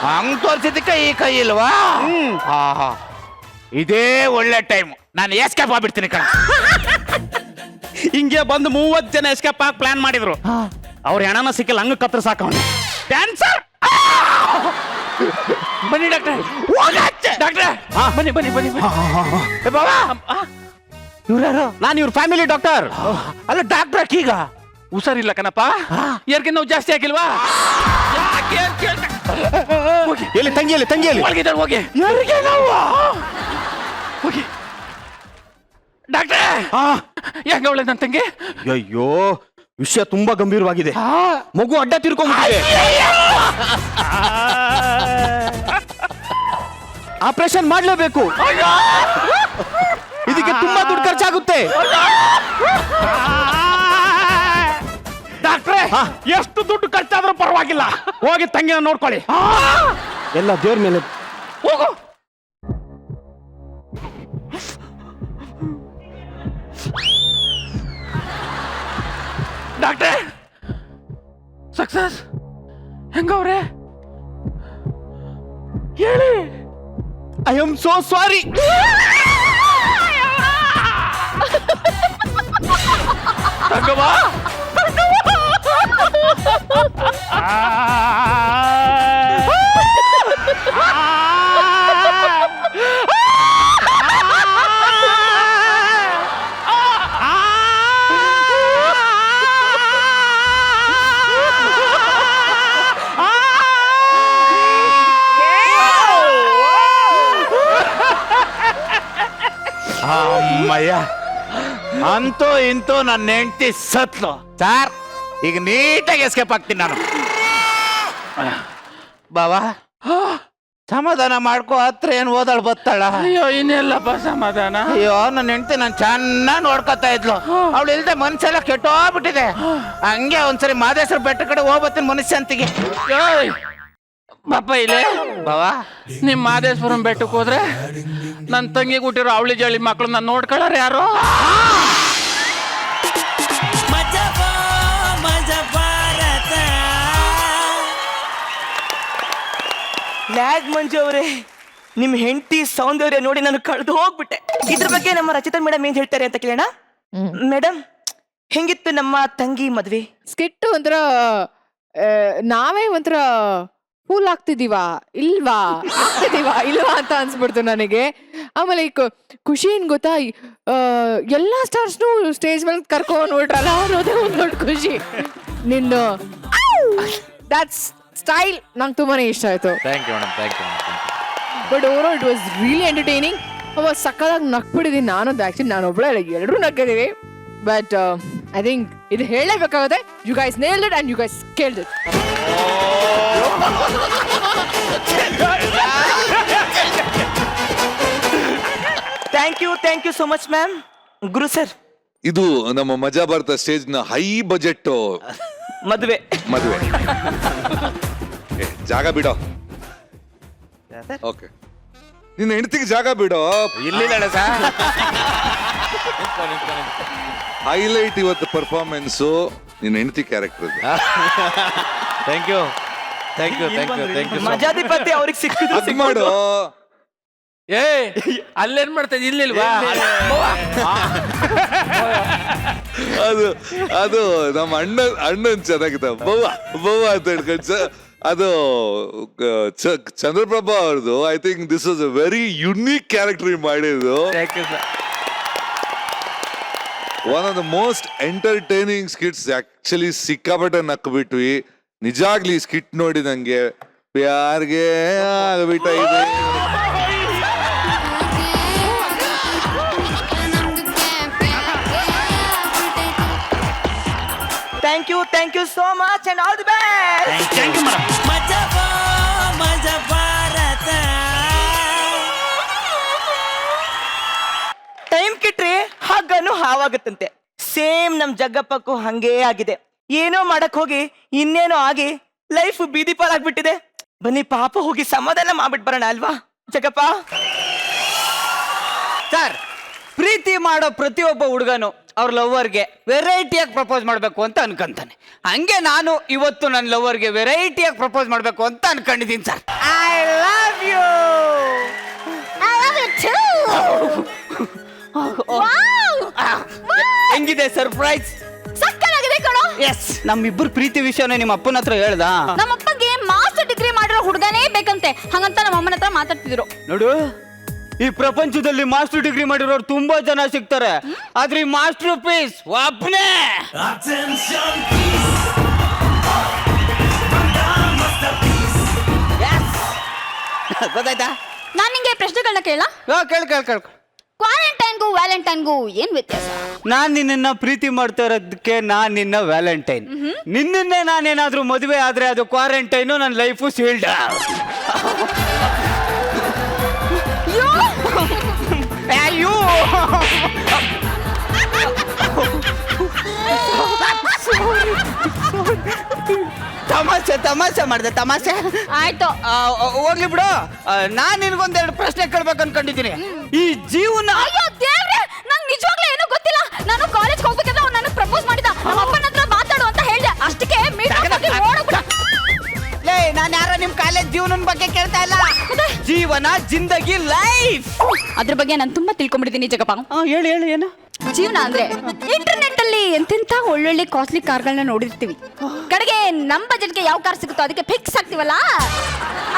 ಹಂಗ್ ತೋರ್ಸಿದ್ದಕ್ಕೆ ಈ ಕೈ ಇಲ್ವಾ? ಇದೇ ಒಳ್ಳೆ ಟೈಮ್, ನಾನು ಎಸ್ಕೇಪ್ ಆಗ್ಬಿಡ್ತೀನಿ ಕಣ. ಹಿಂಗೆ ಬಂದು 30 ಜನ ಎಸ್ಕೇಪ್ ಆಗಿ ಪ್ಲಾನ್ ಮಾಡಿದ್ರು. ಅವ್ರ ಹೆಣನ ಸಿಕ್ಕಿಲ್ಲ, ಹಂಗ ಕತ್ರ ಸಾಕವನೆ. ಕ್ಯಾನ್ಸರ್. ಬನ್ನಿ ಡಾಕ್ಟ್ರೆ, ಡಾಕ್ಟ್ರೆ ಬನ್ನಿ ಬನ್ನಿ ಬನ್ನಿ. ಬಾಬಾ, ಇವ್ರ್ಯಾರು? ನಾನು ಇವ್ರ ಫ್ಯಾಮಿಲಿ ಡಾಕ್ಟರ್. ಅಲ್ಲ ಡಾಕ್ಟರ್ ಈಗ ಹುಷಾರಿಲ್ಲ ಕಣಪ್ಪ. ಯಾರಿಗೆ ನೋವು ಜಾಸ್ತಿ ಆಗಿಲ್ವಾ? ಎಲ್ಲಿ ತಂಗಿಯಲ್ಲಿ ತಂಗಿಯಲ್ಲಿ ಒಳಗಿದ್ದಾರೆ, ಹೋಗಿ. ಯಾರಿಗೆ ನಾವು? ಹೋಗಿ ಡಾಕ್ಟ್ರೆ. ಹೆಂಗ ಅವಳೆ ನನ್ನ ತಂಗಿ? ಅಯ್ಯೋ ವಿಷಯ ತುಂಬಾ ಗಂಭೀರವಾಗಿದೆ. ಮಗು ಅಡ್ಡ ತಿರ್ಕೊಂಡ್ಬಿಟ್ಟಿದೆ. ಆಪರೇಷನ್ ಮಾಡ್ಲೇಬೇಕು. ಇದಕ್ಕೆ ತುಂಬಾ ದುಡ್ಡು ಖರ್ಚಾಗುತ್ತೆ. ಡಾಕ್ಟ್ರೆ ಎಷ್ಟು ದುಡ್ಡು ಖರ್ಚಾದ್ರೂ ಪರವಾಗಿಲ್ಲ, ಹೋಗಿ ತಂಗಿನ ನೋಡ್ಕೊಳ್ಳಿ. ಎಲ್ಲ ದೇವ್ರ ಮೇಲೆ ಹೋಗು. ಡಾಕ್ಟ್ರೆ ಸಕ್ಸಸ್ ಹೆಂಗವ್ರೆ ಹೇಳಿ. I am so sorry. ತಗವಾ ಅಮ್ಮಯ್ಯ, ಅಂತೂ ಇಂತೂ ನನ್ನ ಹೆಂಡತಿ ಸತ್ಲು ಸಾರ್. ಈಗ ನೀಟಾಗಿ ಎಸ್ಕೇಪ್ ಆಗ್ತೀನಿ ನಾನು. ಬಾವಾ, ಸಮಾಧಾನ ಮಾಡ್ಕೋ, ಹತ್ರ ಏನ್ ಓದಾಳ್ ಬತ್ತಾಳ. ಅಯ್ಯೋ ಇನ್ನೆಲ್ಲಪ್ಪ ಸಮಾಧಾನ. ಅಯ್ಯೋ ನನ್ನ ಹೆಂಡತಿ ನಾನು ಚೆನ್ನಾಗಿ ನೋಡ್ಕೊತಾ ಇದ್ಲು. ಅವಳು ಇಲ್ದೆ ಮನ್ಸೆಲ್ಲ ಕೆಟ್ಟೋಗ್ಬಿಟ್ಟಿದೆ. ಹಂಗೆ ಒಂದ್ಸರಿ ಮಾದೇಶ್ವರ ಬೆಟ್ಟ ಕಡೆ ಹೋಗ್ಬತ್ತೀನಿ ಮನಸ್ಸಂತಿಗೆ. ಏಯ್ ಬಾಪ ಇಲ್ಲೇ ಬಾವಾ ನಿಮ್ ಮಾದೇಶ್ವರಂ ಬೆಟ್ಟಕ್ಕೆ ಹೋದ್ರೆ ನನ್ನ ತಂಗಿ ಹುಟ್ಟಿರೋ ಅವಳಿ ಜಳಿ ಮಕ್ಳು ನಾನು ನೋಡ್ಕೊಳ್ಳಾರ ಯಾರು? ಮಜಾ ಭಾರತ. ಲ್ಯಾಗ್ ಮಂಜು ಅವರೇ, ನಿಮ್ ಹೆಂಡತಿ ಸೌಂದರ್ಯ ನೋಡಿ ನಾನು ಕಳೆದು ಹೋಗ್ಬಿಟ್ಟೆ. ಇದ್ರ ಬಗ್ಗೆ ನಮ್ಮ ರಚಿತಾ ಮೇಡಮ್ ಏನ್ ಹೇಳ್ತಾರೆ ಅಂತ ಕೇಳೋಣ. ಮೇಡಮ್, ಹೆಂಗಿತ್ತು ನಮ್ಮ ತಂಗಿ ಮದ್ವೆ? ಸ್ಕಿಟ್ ಒಂಥರ ನಾವೇ ಒಂಥರ ಫೂಲ್ ಆಗ್ತಿದೀವಾ ಇಲ್ವಾ ಅಂತ ಅನ್ಸ್ಬಿಡ್ತು ನನಗೆ. ಆಮೇಲೆ ಖುಷಿ ಏನ್ ಗೊತ್ತಾ, ಎಲ್ಲಾ ಸ್ಟಾರ್ಸ್ನು ಸ್ಟೇಜ್ ಮೇಲೆ ಕರ್ಕೊಂಡ್ ನೋಡ್ರಲ್ಲ ಅನ್ನೋದೇ ಒಂದ್ ದೊಡ್ಡ ಖುಷಿ. ನಿನ್ನ ದಟ್ಸ್ ಸ್ಟೈಲ್ ನಂಗೆ ತುಂಬಾನೇ ಇಷ್ಟ ಆಯ್ತು. Thank you madam, thank you. But over it was really entertaining. ಅವ ಸಕ್ಕದಾಗಿ ನಕ್ಬಿಟ್ಟಿದ್ದೀನಿ ನಾನು. ಆಕ್ಚುಲಿ ನಾನು ಒಬ್ಬಳೇ ಅಲ್ಲ, ಎಲ್ಲರೂ ನಕ್ಕಿದೀವಿ. ಬಟ್ ಐ ಥಿಂಕ್ ಇದು ಹೇಳಲೇಬೇಕಾಗುತ್ತೆ. You guys nailed it and you guys killed it. Thank you so much ma'am. Guru sir, ಇದು ನಮ್ಮ ಮಜಾ ಭಾರತ ಸ್ಟೇಜ್ ನ ಹೈ ಬಜೆಟ್ ಮದುವೆ. ಜಾಗ ಬಿಡೋ. ಓಕೆ, ನಿನ್ನ ಹೆಂಡತಿಗೆ ಜಾಗ ಬಿಡೋ. ಇಲ್ಲಿದ್ದಾಳೆ ಸರ್. ಹೈಲೈಟ್ ಇವತ್ತು ಪರ್ಫಾರ್ಮೆನ್ಸು ನಿನ್ನ ಹೆಂಡತಿ character. Thank you, thank you, thank you, thank you. ಮಜಾಧಿಪತಿ ಅವ್ರಿಗೆ ಸಿಕ್ಕಿದ್ರು ಅದು ಮಾಡು. ಏ ಅಲ್ಲೇನ್ ಮಾಡ್ತಾ ಇಲ್ಲಿಲ್ವಾ? ಅದು ಅದು ನಮ್ಮ ಅಣ್ಣನ್ ಚೆನ್ನಾಗಿದೆ. ಬವ್ವ ಅಂತ ಹೇಳ್ಕೊಂಡು ಅದು ಚಂದ್ರಪ್ರಭಾ ಅವ್ರದ್ದು. I think this was a very unique character ಮಾಡಿದ್ದು. Thank you sir. One of the most entertaining skits. Actually ಸಿಕ್ಕಾಪಟ್ಟೆ ನಕ್ಬಿಟ್ವಿ. ನಿಜಾಗ್ಲಿ ಸ್ಕಿಟ್ ನೋಡಿ ನಂಗೆ ಪ್ಯಾರ್ಗೆ ಆಗ್ಬಿಟ್ಟ ಇದೆ. Thank you so much and all the best. Thank you madam. Majaa Bharatha. Time ಕಿಟ್ರೆ ಹಗ್ಗನು ಹಾವಾಗುತ್ತಂತೆ. ಸೇಮ್ ನಮ್ ಜಗ್ಗಪ್ಪಕ್ಕೂ ಹಂಗೇ ಆಗಿದೆ. ಏನೋ ಮಾಡಕ್ ಹೋಗಿ ಇನ್ನೇನೋ ಆಗಿ ಲೈಫ್ ಬೀದಿ ಪಾಲಾಗ್ಬಿಟ್ಟಿದೆ. ಬನ್ನಿ ಪಾಪ ಹೋಗಿ ಸಮಾಧಾನ ಮಾಡ್ಬಿಟ್ ಬರೋಣ ಅಲ್ವಾ ಜಗ್ಗಪ್ಪ? ಸರ್, ಪ್ರೀತಿ ಮಾಡೋ ಪ್ರತಿಯೊಬ್ಬ ಹುಡುಗನು ಅವ್ರ ಲವ್ವರ್ಗೆ ವೆರೈಟಿಯಾಗಿ ಪ್ರಪೋಸ್ ಮಾಡಬೇಕು ಅಂತ ಅನ್ಕೊಂತಾನೆ. ಹಂಗೆ ನಾನು ಇವತ್ತು ನನ್ನ ಲವ್ವರ್ಗೆ ವೆರೈಟಿಯಾಗಿ ಪ್ರಪೋಸ್ ಮಾಡಬೇಕು ಅಂತ ಅನ್ಕೊಂಡಿದ್ದೀನಿ ಸರ್. I love you. ಹೆಂಗಿದೆ ಸರ್ಪ್ರೈಸ್? ಸಕ್ಕತ್ತಾಗಿದೆ ಕಣೋ. ಎಸ್, ನಮ್ಮಿಬ್ಬರು ಪ್ರೀತಿ ವಿಷಯನೇ ನಿಮ್ಮ ಅಪ್ಪನ ಹತ್ರ ಹೇಳ್ದ. ನಮ್ಮಪ್ಪಗೆ ಮಾಸ್ಟರ್ ಡಿಗ್ರಿ ಮಾಡಿರೋ ಹುಡುಗನೇ ಬೇಕಂತೆ. ಹಂಗಂತ ನಮ್ಮ ಅಮ್ಮನ ಹತ್ರ ಮಾತಾಡ್ತಿದ್ರು. ನೋಡು, ಈ ಪ್ರಪಂಚದಲ್ಲಿ ಮಾಸ್ಟರ್ ಡಿಗ್ರಿ ಮಾಡಿರೋರು ತುಂಬಾ ಜನ ಸಿಗ್ತಾರೆ, ಆದ್ರೆ ಈ ಮಾಸ್ಟರ್ ಪೀಸ್ ಒಬ್ಬನೇ. Attention please. ಗೊತ್ತಾಯ್ತಾ? ನಾನ್ ನಿಂಗೆ ಪ್ರಶ್ನೆಗಳನ್ನ ಕೇಳ. ಕೇಳ್. ಕ್ವಾರಂಟೈನ್ಗೂ ವ್ಯಾಲೆಂಟೈನ್ಗೂ ಏನ್ ವ್ಯತ್ಯಾಸ? ನಾನ್ ನಿನ್ನ ಪ್ರೀತಿ ಮಾಡ್ತಾ ಇರೋದಕ್ಕೆ ನಾನ್ ನಿನ್ನ ವ್ಯಾಲೆಂಟೈನ್. ನಿನ್ನೇ ನಾನೇನಾದ್ರೂ ಮದುವೆ ಆದ್ರೆ ಅದು ಕ್ವಾರಂಟೈನು, ನನ್ನ ಲೈಫು ಸೀಲ್ಡ್. ಅಯ್ಯೋ, ತಮಾಷೆ ಮಾಡಿದೆ, ತಮಾಷೆ. ಆಯ್ತು, ಹೋಗ್ಲಿ ಬಿಡು. ನಾನ್ ನಿನ್ಗೊಂದೆರಡು ಪ್ರಶ್ನೆ ಕೇಳ್ಬೇಕು ಅನ್ಕೊಂಡಿದ್ದೀನಿ. ಈ ಜೀವನ. ಅಯ್ಯೋ ದೇವ್ರೆ, ನಂಗೆ ನಿಜವಾಗ್ಲೂ ಏನೂ ಗೊತ್ತಿಲ್ಲ. ನಾನು ಕಾಲೇಜ್ ಹೋಗ್ಬೇಕಂದ್ರೆ ಅವ್ನು ನನಗೆ ಪ್ರಪೋಸ್ ಮಾಡಿದ. ನಮ್ಮ ಅಪ್ಪನ ಹತ್ರ ಮಾತಾಡು ಅಂತ ಹೇಳ್ದೆ. ಅಷ್ಟಕ್ಕೆ ನಾನು ಯಾರೋ ನಿಮ್ ಕಾಲೇಜ್ ಜೀವನದ ಬಗ್ಗೆ ಕೇಳ್ತಾ ಇಲ್ಲ. ಜೀವನ, ಜಿಂದಗಿ, ಲೈಫ್, ಅದ್ರ ಬಗ್ಗೆ ನಾನು ತುಂಬಾ ತಿಳ್ಕೊಂಡ್ಬಿಟ್ಟಿದ್ದೀನಿ ಜಗಪ್ಪ. ಹೇಳಿ ಏನು? ಜೀವನ ಅಂದ್ರೆ ಇಂಟರ್ನೆಟ್ ಅಲ್ಲಿ ಎಂತೆಂತ ಒಳ್ಳೊಳ್ಳೆ ಕಾಸ್ಟ್ಲಿ ಕಾರ್ಗಳನ್ನ ನೋಡಿರ್ತೀವಿ. ಕಡೆಗೆ ನಮ್ ಬಜೆಟ್ಗೆ ಯಾವ ಕಾರ್ ಸಿಗುತ್ತೋ ಅದಕ್ಕೆ ಫಿಕ್ಸ್ ಆಗ್ತೀವಲ್ಲ,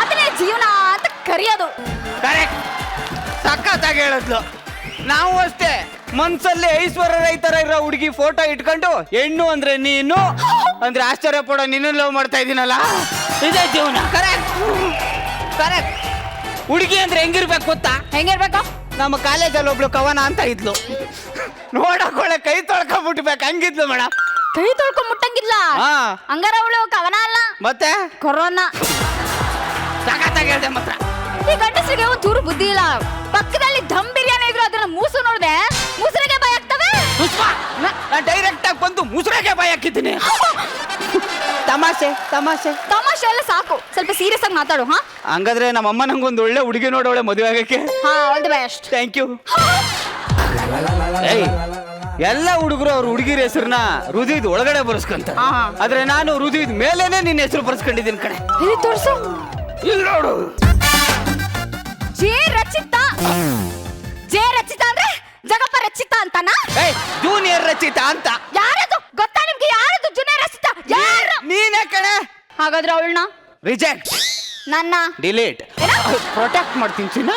ಅದನ್ನೇ ಜೀವನ ಅಂತ ಕರೆಯೋದು. ಕರೆಕ್ಟ್, ಸಖತ್ತಾಗಿ ಹೇಳಿದ್ಲು. ನಾವು ಅಷ್ಟೇ ಮನ್ಸಲ್ಲಿ ಐಶ್ವರ್ಯ ರೈತರ ಇರೋ ಹುಡುಗಿ ಫೋಟೋ ಇಟ್ಕೊಂಡು ಹೆಣ್ಣು ಅಂದ್ರೆ ನೀನು ಅಂದ್ರೆ ಆಶ್ಚರ್ಯ ಪಡೋ ನೀನು ಲವ್ ಮಾಡ್ತಾ ಇದೀನಲ್ಲ, ಇದೇ ಜೀವನ. ಕರೆಕ್ಟ್. ಹುಡುಗಿ ಅಂದ್ರೆ ಹೆಂಗಿರ್ಬೇಕು ಗೊತ್ತಾ? ಹೆಂಗಿರ್ಬೇಕು? ನಮ್ಮ ಕಾಲೇಜಲ್ಲಿ ಒಬ್ಳು ಕವನ ಅಂತ ಇದ್ಲು. ನೋಡಕೊಳ್ಳೆ ಕೈ ತೊಳ್ಕೊಂಡ್ಬಿಟ್ಬೇಕು ಹಂಗಿದ್ಲು ಮೇಡಮ್. ಕೈ ತೊಳ್ಕೊಂಡ್ ಮುಟ್ಟಂಗಿಲ್ಲ. ಹಂಗಾರ ಅವಳು ಕವನ ಅಲ್ಲ, ಮತ್ತೆ ಕೊರೋನಾ. ಸಖತ್ತಾಗಿ ಹೇಳ್ದೆ ಮಾತ್ರ. ಈ ಗಂಡಸರಿಗೆ ಒಂದು ಚೂರು ಬುದ್ಧಿ ಇಲ್ಲ. ಪಕ್ಕದಲ್ಲಿ ದಮ್ ಬಿರಿಯಾನಿ ಇದ್ರು ಅದನ್ನ ಮೂಸು ನೋಡ್ದೆ ಮುಸುರೆಗೆ ಬಾಯ್ ಆಗ್ತವೆ. ನಾನು ಡೈರೆಕ್ಟ್ ಆಗಿ ಬಂದು ಮುಸುರೆಗೆ ಬಾಯ್ ಹಾಕಿದ್ದೀನಿ. ತಮಾಷೆ ತಮಾಷೆ ತಮಾಷೆ ಎಲ್ಲ ಸಾಕು, ಸ್ವಲ್ಪ ಸೀರಿಯಸ್ ಆಗಿ ಮಾತಾಡು. ಹಾ ಹಂಗಾದ್ರೆ ನಮ್ಮ ಅಮ್ಮ ನಂಗೊಂದು ಒಳ್ಳೆ ಹುಡುಗಿ ನೋಡೋಳೆ ಮದುವೆ ಆಗಕ್ಕೆ. ಹಾ, all the best. Thank you. ಏಯ್, ಎಲ್ಲ ಹುಡುಗರು ಅವ್ರ ಹುಡುಗಿರ ಹೆಸರನ್ನ ರುದಿದ್ ಒಳಗಡೆ ಬರ್ಸ್ಕೊಂತ, ಆದ್ರೆ ನಾನು ರುದಿದ್ ಮೇಲೇನೆ ನಿನ್ನ ಹೆಸರು ಬರ್ಸ್ಕೊಂಡಿದ್ದೀನಿ ಕಡೆ. ಇಲ್ಲಿ ತೋರ್ಸು. ಇಲ್ಲಿ ನೋಡು. ಜೆ ರಚಿತಾ. ಜೆ ರಚಿತಾ ಅಂದ್ರೆ ಜಗಪ್ಪ ರಚಿತಾ ಅಂತನಾ? ಏಯ್, ಜೂನಿಯರ್ ರಚಿತಾ ಅಂತ. ಯಾರದು ಗೊತ್ತಾ ನಿಮ್ಗೆ? ಯಾರದು ಜೂನಿಯರ್ ರಚಿತಾ? ಯಾರು? ನೀನೇ ಕಣೆ. ಹಾಗಾದ್ರೆ ಅವಳನ್ನ ರಿಜೆಕ್ಟ್. ನನ್ನ ಡಿಲೀಟ್. ಪ್ರೊಟೆಕ್ಟ್ ಮಾಡ್ತೀನಿ ಚಿನ್ನ.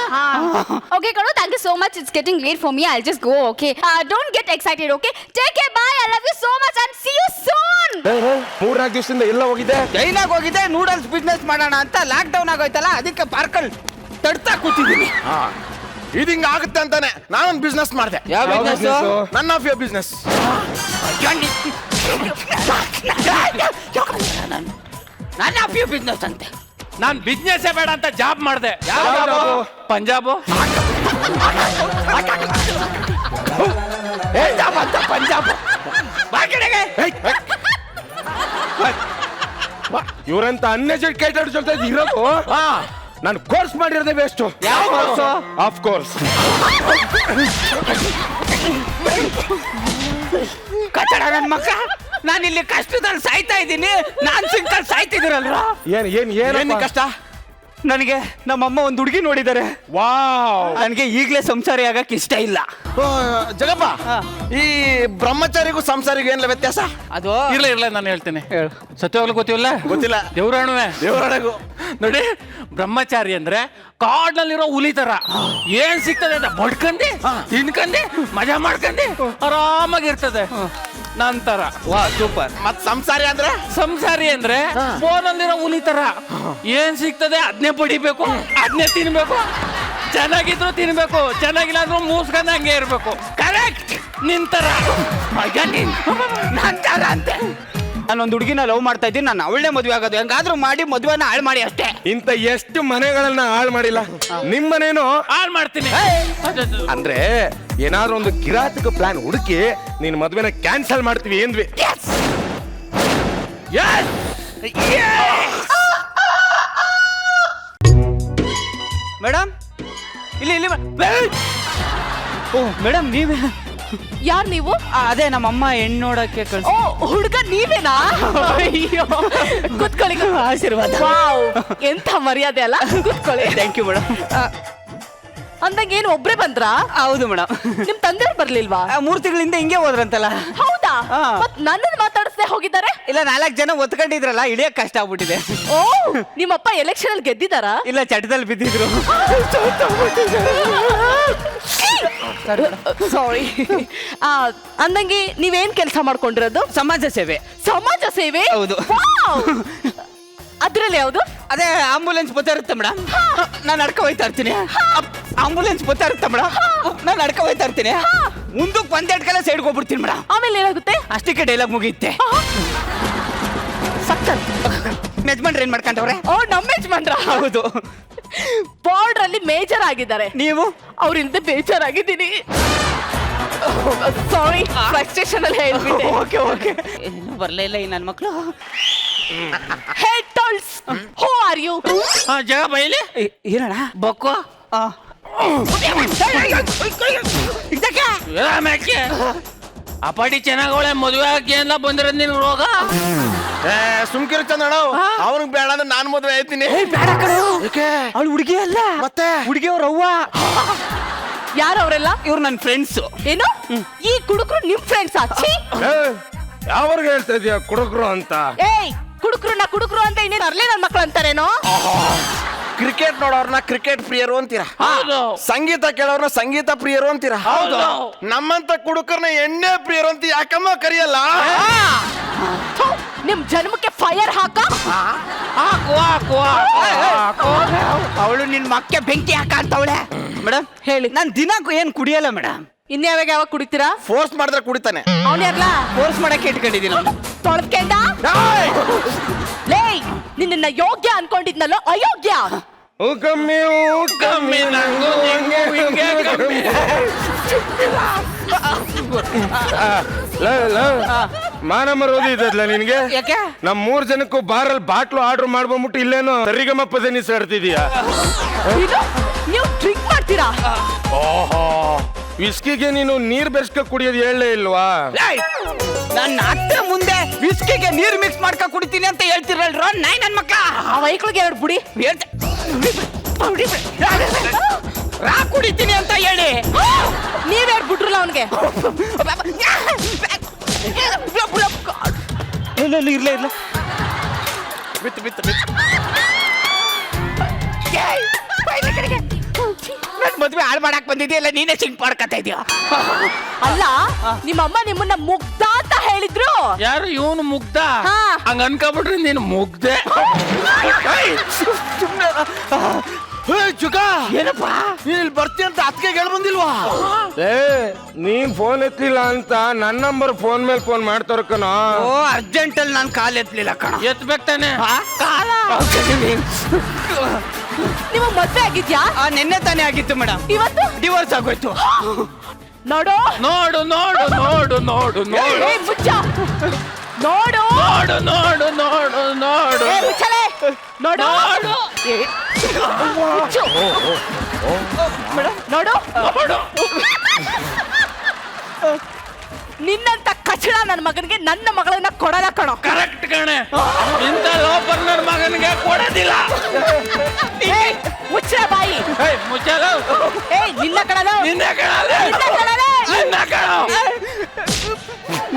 Okay, Kanu, thank you so much. It's getting late for me. I'll just go, okay? Don't get excited, okay? Take care, bye. I love you so much and see you soon. 3-4 ದಿವಸದಿಂದ ಎಲ್ಲ ಹೋಗಿದ್ದೆ. ಚೈನಾಗ್ ಹೋಗಿದ್ದೆ, noodles business ಮಾಡೋಣ ಅಂತ. Lock down ಆಗೋಯ್ತಲ್ಲ, ಅದಕ್ಕೆ ಪಾರ್ಕಲ್ ತಡ್ತಾ ಕೂತಿದ್ದೀನಿ. ಇದು ಹಿಂಗ ಆಗುತ್ತೆ ಅಂತಾನೆ ನಾನೊಂದು ಬಿಸ್ನೆಸ್ ಮಾಡಿದೆ. ಯಾವ business? None of your business. ನನ್ನ ಅಪ್ಪಿಯು ಬಿಸ್ನೆಸ್ ಅಂತೆ. ನಾನ್ ಬಿಸ್ನೆಸ್ ಬೇಡ ಅಂತ ಜಾಬ್ ಮಾಡ್ದೆ. ಪಂಜಾಬು. ಪಂಜಾಬ್ ಇವರಂತ ಅನ್ಎಜುಕೇಟೆಡ್ ಜೊತೆ ಇರೋದು. ನಾನು ಕೋರ್ಸ್ ಮಾಡಿರೋದೇ ವೇಸ್ಟ್. ಯಾವ ಕೋರ್ಸ್? Of course. ಕಟ್ಟಡ ನನ್ನ ಮಕ್ಕ. ನಾನು ಇಲ್ಲಿ ಕಷ್ಟದಲ್ಲಿ ಸಾಯ್ತಾ ಇದ್ದೀನಿ, ನಾನ್ ಸಿಂಕಲ್ ಸಾಯ್ತಿದ್ದೀರಲ್ರ. ಏನ್ ಕಷ್ಟ? ನನಗೆ ನಮ್ಮಮ್ಮ ಒಂದು ಹುಡುಗಿ ನೋಡಿದ್ದಾರೆ. ವಾವ್. ನನಗೆ ಈಗಲೇ ಸಂಸಾರಿ ಆಗಕ್ ಇಷ್ಟ ಇಲ್ಲ. ಜಗಪ್ಪ, ಈ ಬ್ರಹ್ಮಚಾರಿಗೂ ಸಂಸಾರಿಗೂ ಏನಿಲ್ಲ ವ್ಯತ್ಯಾಸ? ಅದು ಇರ್ಲ ನಾನು ಹೇಳ್ತೀನಿ. ಸತ್ಯವಾಗ್ಲೂ ಗೊತ್ತಿಲ್ಲ. ಗೊತ್ತಿಲ್ಲ. ದೇವರಾಣು ನೋಡಿ, ಬ್ರಹ್ಮಚಾರಿ ಅಂದ್ರೆ ಕಾಡ್ನಲ್ಲಿರೋ ಹುಲಿ ತರ ಏನ್ ಸಿಗ್ತದೆ ಅಂತ ಬಡ್ಕಂಡಿ ತಿನ್ಕಂಡಿ ಮಜಾ ಮಾಡ್ಕಂಡಿ ಆರಾಮಾಗಿರ್ತದೆ. ನಂತರ ವಾ ಸೂಪರ್. ಮತ್ ಸಂಸಾರಿ ಅಂದ್ರೆ? ಸಂಸಾರಿ ಅಂದ್ರೆ ಫೋನಲ್ಲಿರೋ ಹುಲಿ ತರ ಏನ್ ಸಿಗ್ತದೆ ಅದನ್ನೇ ಬಡಿಬೇಕು, ಅದನ್ನೇ ತಿನ್ಬೇಕು. ಚೆನ್ನಾಗಿದ್ರು ತಿನ್ಬೇಕು, ಚೆನ್ನಾಗಿಲ್ಲ ಅಂದ್ರೂ ಮೂಸ್ಕೊಂಡ್ ಹಂಗೆ ಇರ್ಬೇಕು. ಕರೆಕ್ಟ್. ನಿಂತರ ನಂತರ ಅಂತೆ. ನಾನೊಂದು ಹುಡುಗಿನ ಲವ್ ಮಾಡ್ತಾ ಇದ್ದೀನಿ, ನಾನು ಅವಳೇ ಮದುವೆ ಆಗೋದು. ಹೆಂಗಾದ್ರೂ ಮಾಡಿ ಮದುವೆನ ಹಾಳು ಮಾಡಿ ಅಷ್ಟೇ. ಇಂತ ಎಷ್ಟು ಮನೆಗಳನ್ನ ಹಾಳು ಮಾಡಿಲ್ಲ, ನಿಮ್ಮನೇನು ಹಾಳು ಮಾಡ್ತೀನಿ. ಅಂದ್ರೆ ಏನಾದ್ರೂ ಒಂದು ಕಿರಾತಕ ಪ್ಲಾನ್ ಹುಡುಕಿ ನೀನ್ ಮದ್ವೆನ ಕ್ಯಾನ್ಸಲ್ ಮಾಡ್ತೀವಿ ಏನ್ವಿ? ಮೇಡಮ್ ಇಲ್ಲಿ ಇಲ್ಲಿ. ಓ ಮೇಡಮ್, ನೀವೇ? ಯಾರ್ ನೀವು? ಅದೇ ನಮ್ಮಮ್ಮ ಹೆಣ್ಣು ನೋಡಕ್ಕೆ ಕಳ್ಸಿ. ಓ, ಹುಡುಗ ನೀವೇನಾ? ಅಯ್ಯೋ, ಕೂತ್ಕೊಳ್ಳಿ. ಆಶೀರ್ವಾದ. ವಾವ್, ಎಂಥ ಮರ್ಯಾದೆ ಅಲ್ಲ. ಕೂತ್ಕೊಳ್ಳಿ. Thank you madam. ಅಂದಂಗ ಏನು ಒಬ್ರೇ ಬಂದ್ರಾ? ಹೌದು ಮೇಡಮ್. ನಿಮ್ ತಂದೆಯವ್ರು ಬರ್ಲಿಲ್ವಾ? 3 ತಿಂಗಳಿಂದ ಹಿಂಗೆ ಹೋದ್ರಂತಲ್ಲ. ಹೌದಾ? ಮತ್ ನನ್ನನ್ನು ಮಾತಾಡಿಸ್ದೆ ಹೋಗಿದ್ದಾರೆ? ಇಲ್ಲ, 4 ಜನ ಒತ್ಕೊಂಡಿದ್ರಲ್ಲ, ಇಳಿಯಕ್ ಕಷ್ಟ ಆಗ್ಬಿಟ್ಟಿದೆ. ಓ, ನಿಮ್ಮಪ್ಪ ಎಲೆಕ್ಷನ್ ಅಲ್ಲಿ ಗೆದ್ದಿದ್ದಾರಾ? ಇಲ್ಲ, ಚಟದಲ್ಲಿ ಬಿದ್ದಿದ್ರು. ಸಾರಿ. ಅಂದಂಗೆ ನೀವೇನ್ ಕೆಲಸ ಮಾಡ್ಕೊಂಡಿರೋದು? ಸಮಾಜ ಸೇವೆ. ಸಮಾಜ ಸೇವೆ? ಹೌದು. ಅದ್ರಲ್ಲಿ ಯಾವುದು? ಅದೇ ಆಂಬುಲೆನ್ಸ್ ಬರ್ತಾ ಇರುತ್ತೆ ಮೇಡಮ್, ನಾನು ನಡ್ಕ ಹೋಯ್ತಾ ಇರ್ತೀನಿ. ಆಂಬುಲೆನ್ಸ್ ಬರ್ತಾ ಇರುತ್ತೆ ಮೇಡಮ್, ನಾನು ನಡ್ಕ ಹೋಯ್ತಾ ಇರ್ತೀನಿ. ಮುಂದಕ್ಕೆ 1-2 ಕಲ ಸೈಡ್ಗೆ ಹೋಗ್ಬಿಡ್ತೀನಿ ಮೇಡಮ್. ಆಮೇಲೆ ಏನಾಗುತ್ತೆ? ಅಷ್ಟಕ್ಕೆ ಡೈಲಾಗ್ ಮುಗಿಯುತ್ತೆ. ಸಕ್ಕತ್. ಯಜಮಾನ್ರು ಏನ್ ಮಾಡ್ಕೊಂಡವ್ರೆ? ಓ, ನಮ್ಮ ಯಜಮಾನ್ರ? ಹೌದು. ಬಾರ್ಡರ್ ಅಲ್ಲಿ ಮೇಜರ್ ಆಗಿದ್ದಾರೆ. ನೀವು? ಅವ್ರಿಂದ ಬೇಜಾರಾಗಿದ್ದೀನಿ. ಸಾರಿ, ಫ್ರಸ್ಟ್ರೇಷನ್ ಅಲ್ಲಿ ಹೇಳ್ಬಿಟ್ಟೆ. Okay okay. ಏನು ಬರ್ಲೇ ಇಲ್ಲ ಈ ನನ್ನ ಮಕ್ಕಳು. ಹೆಡ್ ಟೋಲ್ಸ್, ಹೂ ಆರ್ ಯು? ಜಗ ಬೈಲಿ ಏನಣ್ಣ? ಬೊಕ್ಕೋ ಮೇಕೆ ಅಪಾಟಿ ಚೆನ್ನಾಗವಳೆ. ಮದುವೆ ಆಗಿ ಎಲ್ಲ ಬಂದಿರೋದು ನಿನ್ ರೋಗ. ಸುಮ್ಕಿರು ಚಂದಣ್ಣ, ಅವ್ನಿಗೆ ಬೇಡ ಅಂದ್ರೆ ನಾನು ಮದುವೆ ಆಯ್ತೀನಿ. ಬೇಡ ಕಣೋ, ಅವಳು ಹುಡುಗಿ ಅಲ್ಲ, ಮತ್ತೆ ಹುಡುಗಿ ಅವ್ರ ಅವ್ವ. ಯಾರು ಅವರೆಲ್ಲ? ಇವ್ರು ನನ್ನ ಫ್ರೆಂಡ್ಸ್. ಏನು, ಈ ಕುಡುಕರು ನಿಮ್ ಫ್ರೆಂಡ್ಸ್? ಯಾವಾಗ ಹೇಳ್ತಾ ಇದೀಯ ಕುಡುಕ್ರು ಅಂತ? ಏಯ್, ಕುಡುಕರು ಅಂತ ಇನ್ನೇನು ಅರ್ಲಿ ನನ್ನ ಮಕ್ಳು ಅಂತಾರೇನೋ? ಕ್ರಿಕೆಟ್ ನೋಡೋರ್ನ ಕ್ರಿಕೆಟ್ ಪ್ರಿಯರು ಅಂತೀರಾ, ಹೌದು. ಸಂಗೀತ ಕೇಳೋರ್ನ ಸಂಗೀತ ಪ್ರಿಯರು ಅಂತೀರಾ, ಹೌದು. ನಮ್ಮಂತ ಕುಡುಕರ್ನ ಎಣ್ಣೆ ಪ್ರಿಯರು ಅಂತ ಯಾಕಮ್ಮ ಕರಿಯಲ್ಲ? ನಿಮ್ ಜನ್ಮಕ್ಕೆ ಫೈರ್ ಹಾಕ. ಅವಳು ನಿನ್ ಮಕ್ಕೆ ಬೆಂಕಿ ಹಾಕ ಅಂತವಳೆ. ಮೇಡಮ್ ಹೇಳಿ, ನಾನು ದಿನಕ್ಕೂ ಏನ್ ಕುಡಿಯಲ್ಲ ಮೇಡಮ್. ಇನ್ಯಾವಾಗ ಯಾವಾಗ ಕುಡಿತೀರಾ? ಫೋರ್ಸ್ ಮಾಡಿದ್ರೆ ಕುಡಿತಾನೆ. ಅವನ್ಯಾರ್ಲಾ ಫೋರ್ಸ್ ಮಾಡಕ್ಕೆ ಇಟ್ಕೊಂಡಿದ್ದೀನಿ. ತೊಳ್ಕೆಂಡ ಲೇ, ನಿನ್ನ ಯೋಗ್ಯ ಅನ್ಕೊಂಡಿದ್ನಲ್ಲೋ ಅಯೋಗ್ಯ. ಕಮ್ಮಿ ಕಮ್ಮಿ ನಂಗೂ ನಿಂಗೂ ಹಿಂಗೆ ಕಮ್ಮಿ. ಮಾನ ಮರೋದು ಇದಲ್ಲ ನಿನ್ಗೆ ಯಾಕೆ ನಮ್ 3 ಜನಕ್ಕೂ ಬಾರಲ್ಲಿ ಬಾಟ್ಲು ಆರ್ಡರ್ ಮಾಡ್ಕೊಂಬಿಟ್ಟು ಇಲ್ಲೇನೋ ಸರಿಗಮಪ್ಪ ನಿಸಾಡ್ತಿದೀಯಾ ಇದು ನೀವು ಡ್ರಿಂಕ್ ಮಾಡ್ತೀರಾ? ಓಹೋ ವಿಸ್ಕಿಗೆ ನೀನು ನೀರ್ ಬೆರ್ಸ್ಕ ಕುಡಿಯೋದು ಹೇಳಲೇ ಇಲ್ವಾ? ನನ್ನ ಅತ್ತೆ ಮುಂದೆ ವಿಸ್ಕಿಗೆ ನೀರು ಮಿಕ್ಸ್ ಮಾಡ್ಕೊ ಕುಡಿತೀನಿ ಅಂತ ಹೇಳ್ತಿರಲ್ರೋ ನಾಯಿ ನನ್ ಮಕ್ಳ. ಆ ವೈಕ್ಳಿಗೆ ಎರಡು ಬುಡಿ. ರಾ ಕುಡಿತೀನಿ ಅಂತ ಹೇಳಿ ನೀವೆರಡು ಬಿಟ್ರಲ್ಲ ಅವನಿಗೆ. ಇರ್ಲೇ ಇಲ್ಲ ಬಿತ್ತು ಬಿತ್ತು ಬಿತ್ತು. ನನ್ ಮದ್ವೆ ಹಾಳು ಮಾಡಕ್ ಬಂದಿದ್ಯಲ್ಲ, ನೀನೇ ಸಿಂಕ್ ಮಾಡ್ಕತಾ ಇದೀಯ. ಅಲ್ಲ ನಿಮ್ಮಮ್ಮ ನಿಮ್ಮನ್ನ ಮುಗ್ಧ ಅಂತ ಹೇಳಿದ್ರು. ಯಾರು ಇವನು ಮುಗ್ಧ? ಹಾ. ಹಂಗ ಅನ್ಕೊಬಿಟ್ರಿ ನೀನು ಮುಗ್ದೆ. ಏನಪ್ಪ ನೀನ್ ಇಲ್ಲಿ ಬರ್ತೀಯ ಅಂತ ಅದಕ್ಕೆ ಹೇಳ ಬಂದಿಲ್ವಾ? ನೀನ್ ಫೋನ್ ಎತ್ತಲಿಲ್ಲ ಅಂತ ನನ್ನ ನಂಬರ್ ಫೋನ್ ಮೇಲೆ ಫೋನ್ ಮಾಡ್ತಾರ ಕಣ. ಓ ಅರ್ಜೆಂಟ್ ಅಲ್ಲಿ ನಾನು ಕಾಲ್ ಎತ್ತಲಿಲ್ಲ ಕಣ. ಎತ್ಬೇಕು ತಾನೆ. ಕಾಲ ನಿಮ್ಮ ಮದ್ವೆ ಆಗಿದ್ಯಾ? ನಿನ್ನೆ ತಾನೇ ಆಗಿತ್ತು ಮೇಡಮ್. ಇವತ್ತು ಡಿವೋರ್ಸ್ ಆಗೋಯ್ತು. ನೋಡು ನೋಡು ನೋಡು ನೋಡು ನೋಡು ನೋಡು ಏ, ಮುಚ್ಚ. ನೋಡು ನೋಡು ನೋಡು ನೋಡು ನೋಡು ಏ, ಮುಚ್ಚಲೆ. ನೋಡು ನೋಡು ಏ, ಮುಚ್ಚು. ನೋಡು ನೋಡು. ನಿನ್ನಂತ ಕಚಡ ನನ್ನ ಮಗನಿಗೆ ನನ್ನ ಮಗಳನ್ನ ಕೊಡಲ್ಲ ಕಣೋ. ಕರೆಕ್ಟ್ ಕಣೆ. ಇಂಥ ಲೋಪರ್ ನನ್ನ ಮಗನಿಗೆ ಕೊಡೋದಿಲ್ಲ. ಮುಚ್ಚ ಬಾಯಿ. ಮುಚ್ಚಲು ಏ ನಿನ್ನ ಕಣಲು. ನಿನ್ನೆ ಕಣಲೆ. ನಿನ್ನ ಕಣಲೆ. ನಿನ್ನ ಕಣ.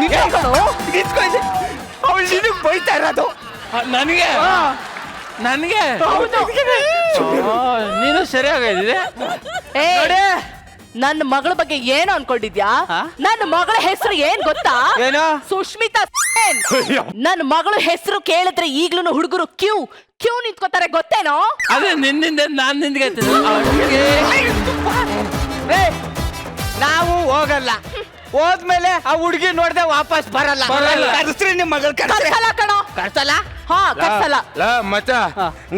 ನಿನ್ನ ಕಣೋ. ಅವಳು ನಿನಗ್ ಬೈತಾ ಇರೋದು. ನನಗೆ ನನಗೆ ಹೌದು. ನೀನು ಸರಿಯಾಗಿದೆ. ಏ ನನ್ನ ಮಗಳ ಬಗ್ಗೆ ಏನು ಅನ್ಕೊಂಡಿದ್ಯಾ? ನನ್ನ ಮಗಳ ಹೆಸರು ಏನ್ ಗೊತ್ತಾ? ಏನು? ಸುಷ್ಮಿತಾ ಸೇನ್. ನನ್ನ ಮಗಳ ಹೆಸರು ಕೇಳಿದ್ರೆ ಈಗ್ಲೂ ಹುಡುಗರು ಕ್ಯೂ ನಿಂತ್ಕೋತಾರೆ ಗೊತ್ತೇನೋ? ಅದೇ ನಿನ್ನಿಂದ ನಾನ್ ನಿಂದ್ಗೆ ನಾವು ಹೋಗಲ್ಲ. ಹೋದ್ಮೇಲೆ ಆ ಹುಡುಗಿ ನೋಡ್ದೆ ವಾಪಸ್ ಬರಲ್ಲ. ಕರ್ಸ್ರಿ ನಿಮ್ ಮಗಳು ಕರ್ಸಲ್ಲ ಕಣೋ. ಕರ್ಸಲ್ಲ. ಹಾ ಕರ್ಸಲ್ಲ. ಮಚ್ಚ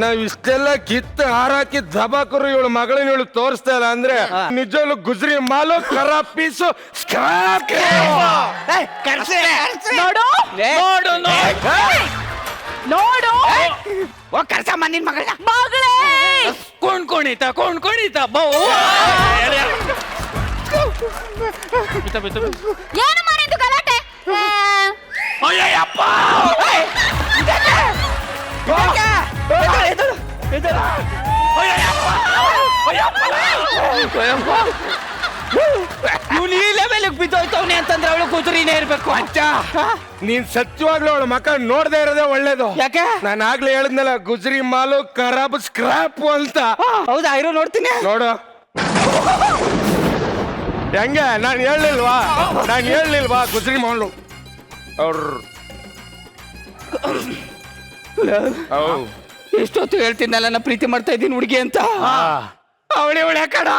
ನಾವ್ ಇಷ್ಟೆಲ್ಲ ಕಿತ್ತು ಹಾರಾಕಿ ದಬಾಕರು ಇವಳು ಮಗಳನ್ನ ಇವಳು ತೋರಿಸ್ತಾ ಇಲ್ಲ ಅಂದ್ರೆ ನಿಜವಾಗ್ಲು ಗುಜ್ರಿ ಮಾಲು ಕರ ಪೀಸು ಸ್ಕ್ರಾಪ್. ನೋಡು ನೋಡು ನೋಡು ಓ ಕರ್ಸಮ್ಮ ನಿನ್ ಮಗಳನ್ನ. ಮಗಳೇ ಕೊಂಡ್ಕೊಣಿತ ಬೌ. ಏನು ಮಾಡಿದ್ದು ಗಲಾಟೆ? ಅಯ್ಯಪ್ಪ ಇವ್ನು ಈ ಲೆವೆಲ್ಗೆ ಬಿದ್ದೋಯ್ತವ್ನೆ ಅಂತಂದ್ರೆ ಅವಳು ಕೂತುರಿನೇ ಇರ್ಬೇಕು. ಅಚ್ಚ ನೀನ್ ಸತ್ಯವಾಗ್ಲೂ ಅವಳ ಮಕ್ಕ ನೋಡ್ದೇ ಇರೋದೇ ಒಳ್ಳೇದು. ಯಾಕೆ? ನಾನು ಆಗ್ಲೇ ಹೇಳಿದ್ನಲ್ಲ ಗುಜ್ರಿ ಮಾಲು ಖರಾಬ್ ಸ್ಕ್ರಾಪ್ ಅಂತ. ಹೌದಾ? ಇರೋ ನೋಡ್ತೀನಿ. ನೋಡು ಹೆಂಗೆ ನಾನು ಹೇಳಿಲ್ವಾ ಗುಜ್ರಿ ಮಾಲು ಅವ್ರು ಎಷ್ಟೊತ್ತು ಹೇಳ್ತೀನಲ್ಲ ನಾ ಪ್ರೀತಿ ಮಾಡ್ತಾ ಇದ್ದೀನಿ ಹುಡುಗಿ ಅಂತ. ಅವಳೆ ಕಡ.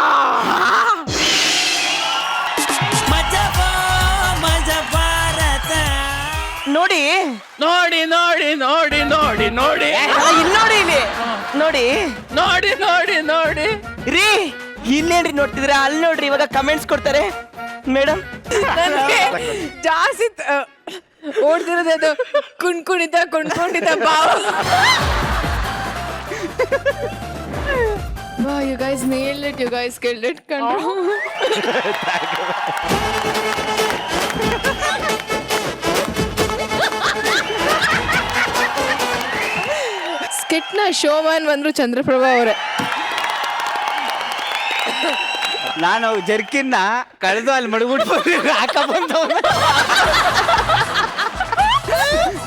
ಮಜಾ ಭಾರತ. ನೋಡಿ ನೋಡಿ ನೋಡಿ ನೋಡಿ ನೋಡಿ ನೋಡಿ ಇಲ್ಲಿ ನೋಡಿ ಇಲ್ಲಿ ನೋಡಿ ನೋಡಿ ನೋಡಿ ನೋಡಿ ರೀ ಇಲ್ಲೇನ್ರಿ ನೋಡ್ತಿದ್ರ? ಅಲ್ಲಿ ನೋಡ್ರಿ ಇವಾಗ ಕಮೆಂಟ್ಸ್ ಕೊಡ್ತಾರೆ ಮೇಡಮ್. ಜಾಸ್ತಿ ಓಡ್ತಿರೋದು ಅದು ಕುಣ್ಕೊಂಡಿದ್ದ ಬಾವ. Wow, you guys nailed it. You guys killed it. Skit ನ ಶೋಮನ್ ಬಂದ್ರು ಚಂದ್ರಪ್ರಭಾ ಅವರೇ. ನಾನು ಜರ್ಕಿನ್ನ ಕಳೆದು ಅಲ್ಲಿ ಮಡಗ್ಬಿಟ್ಟು ಹಾಕ ಬಂದವ.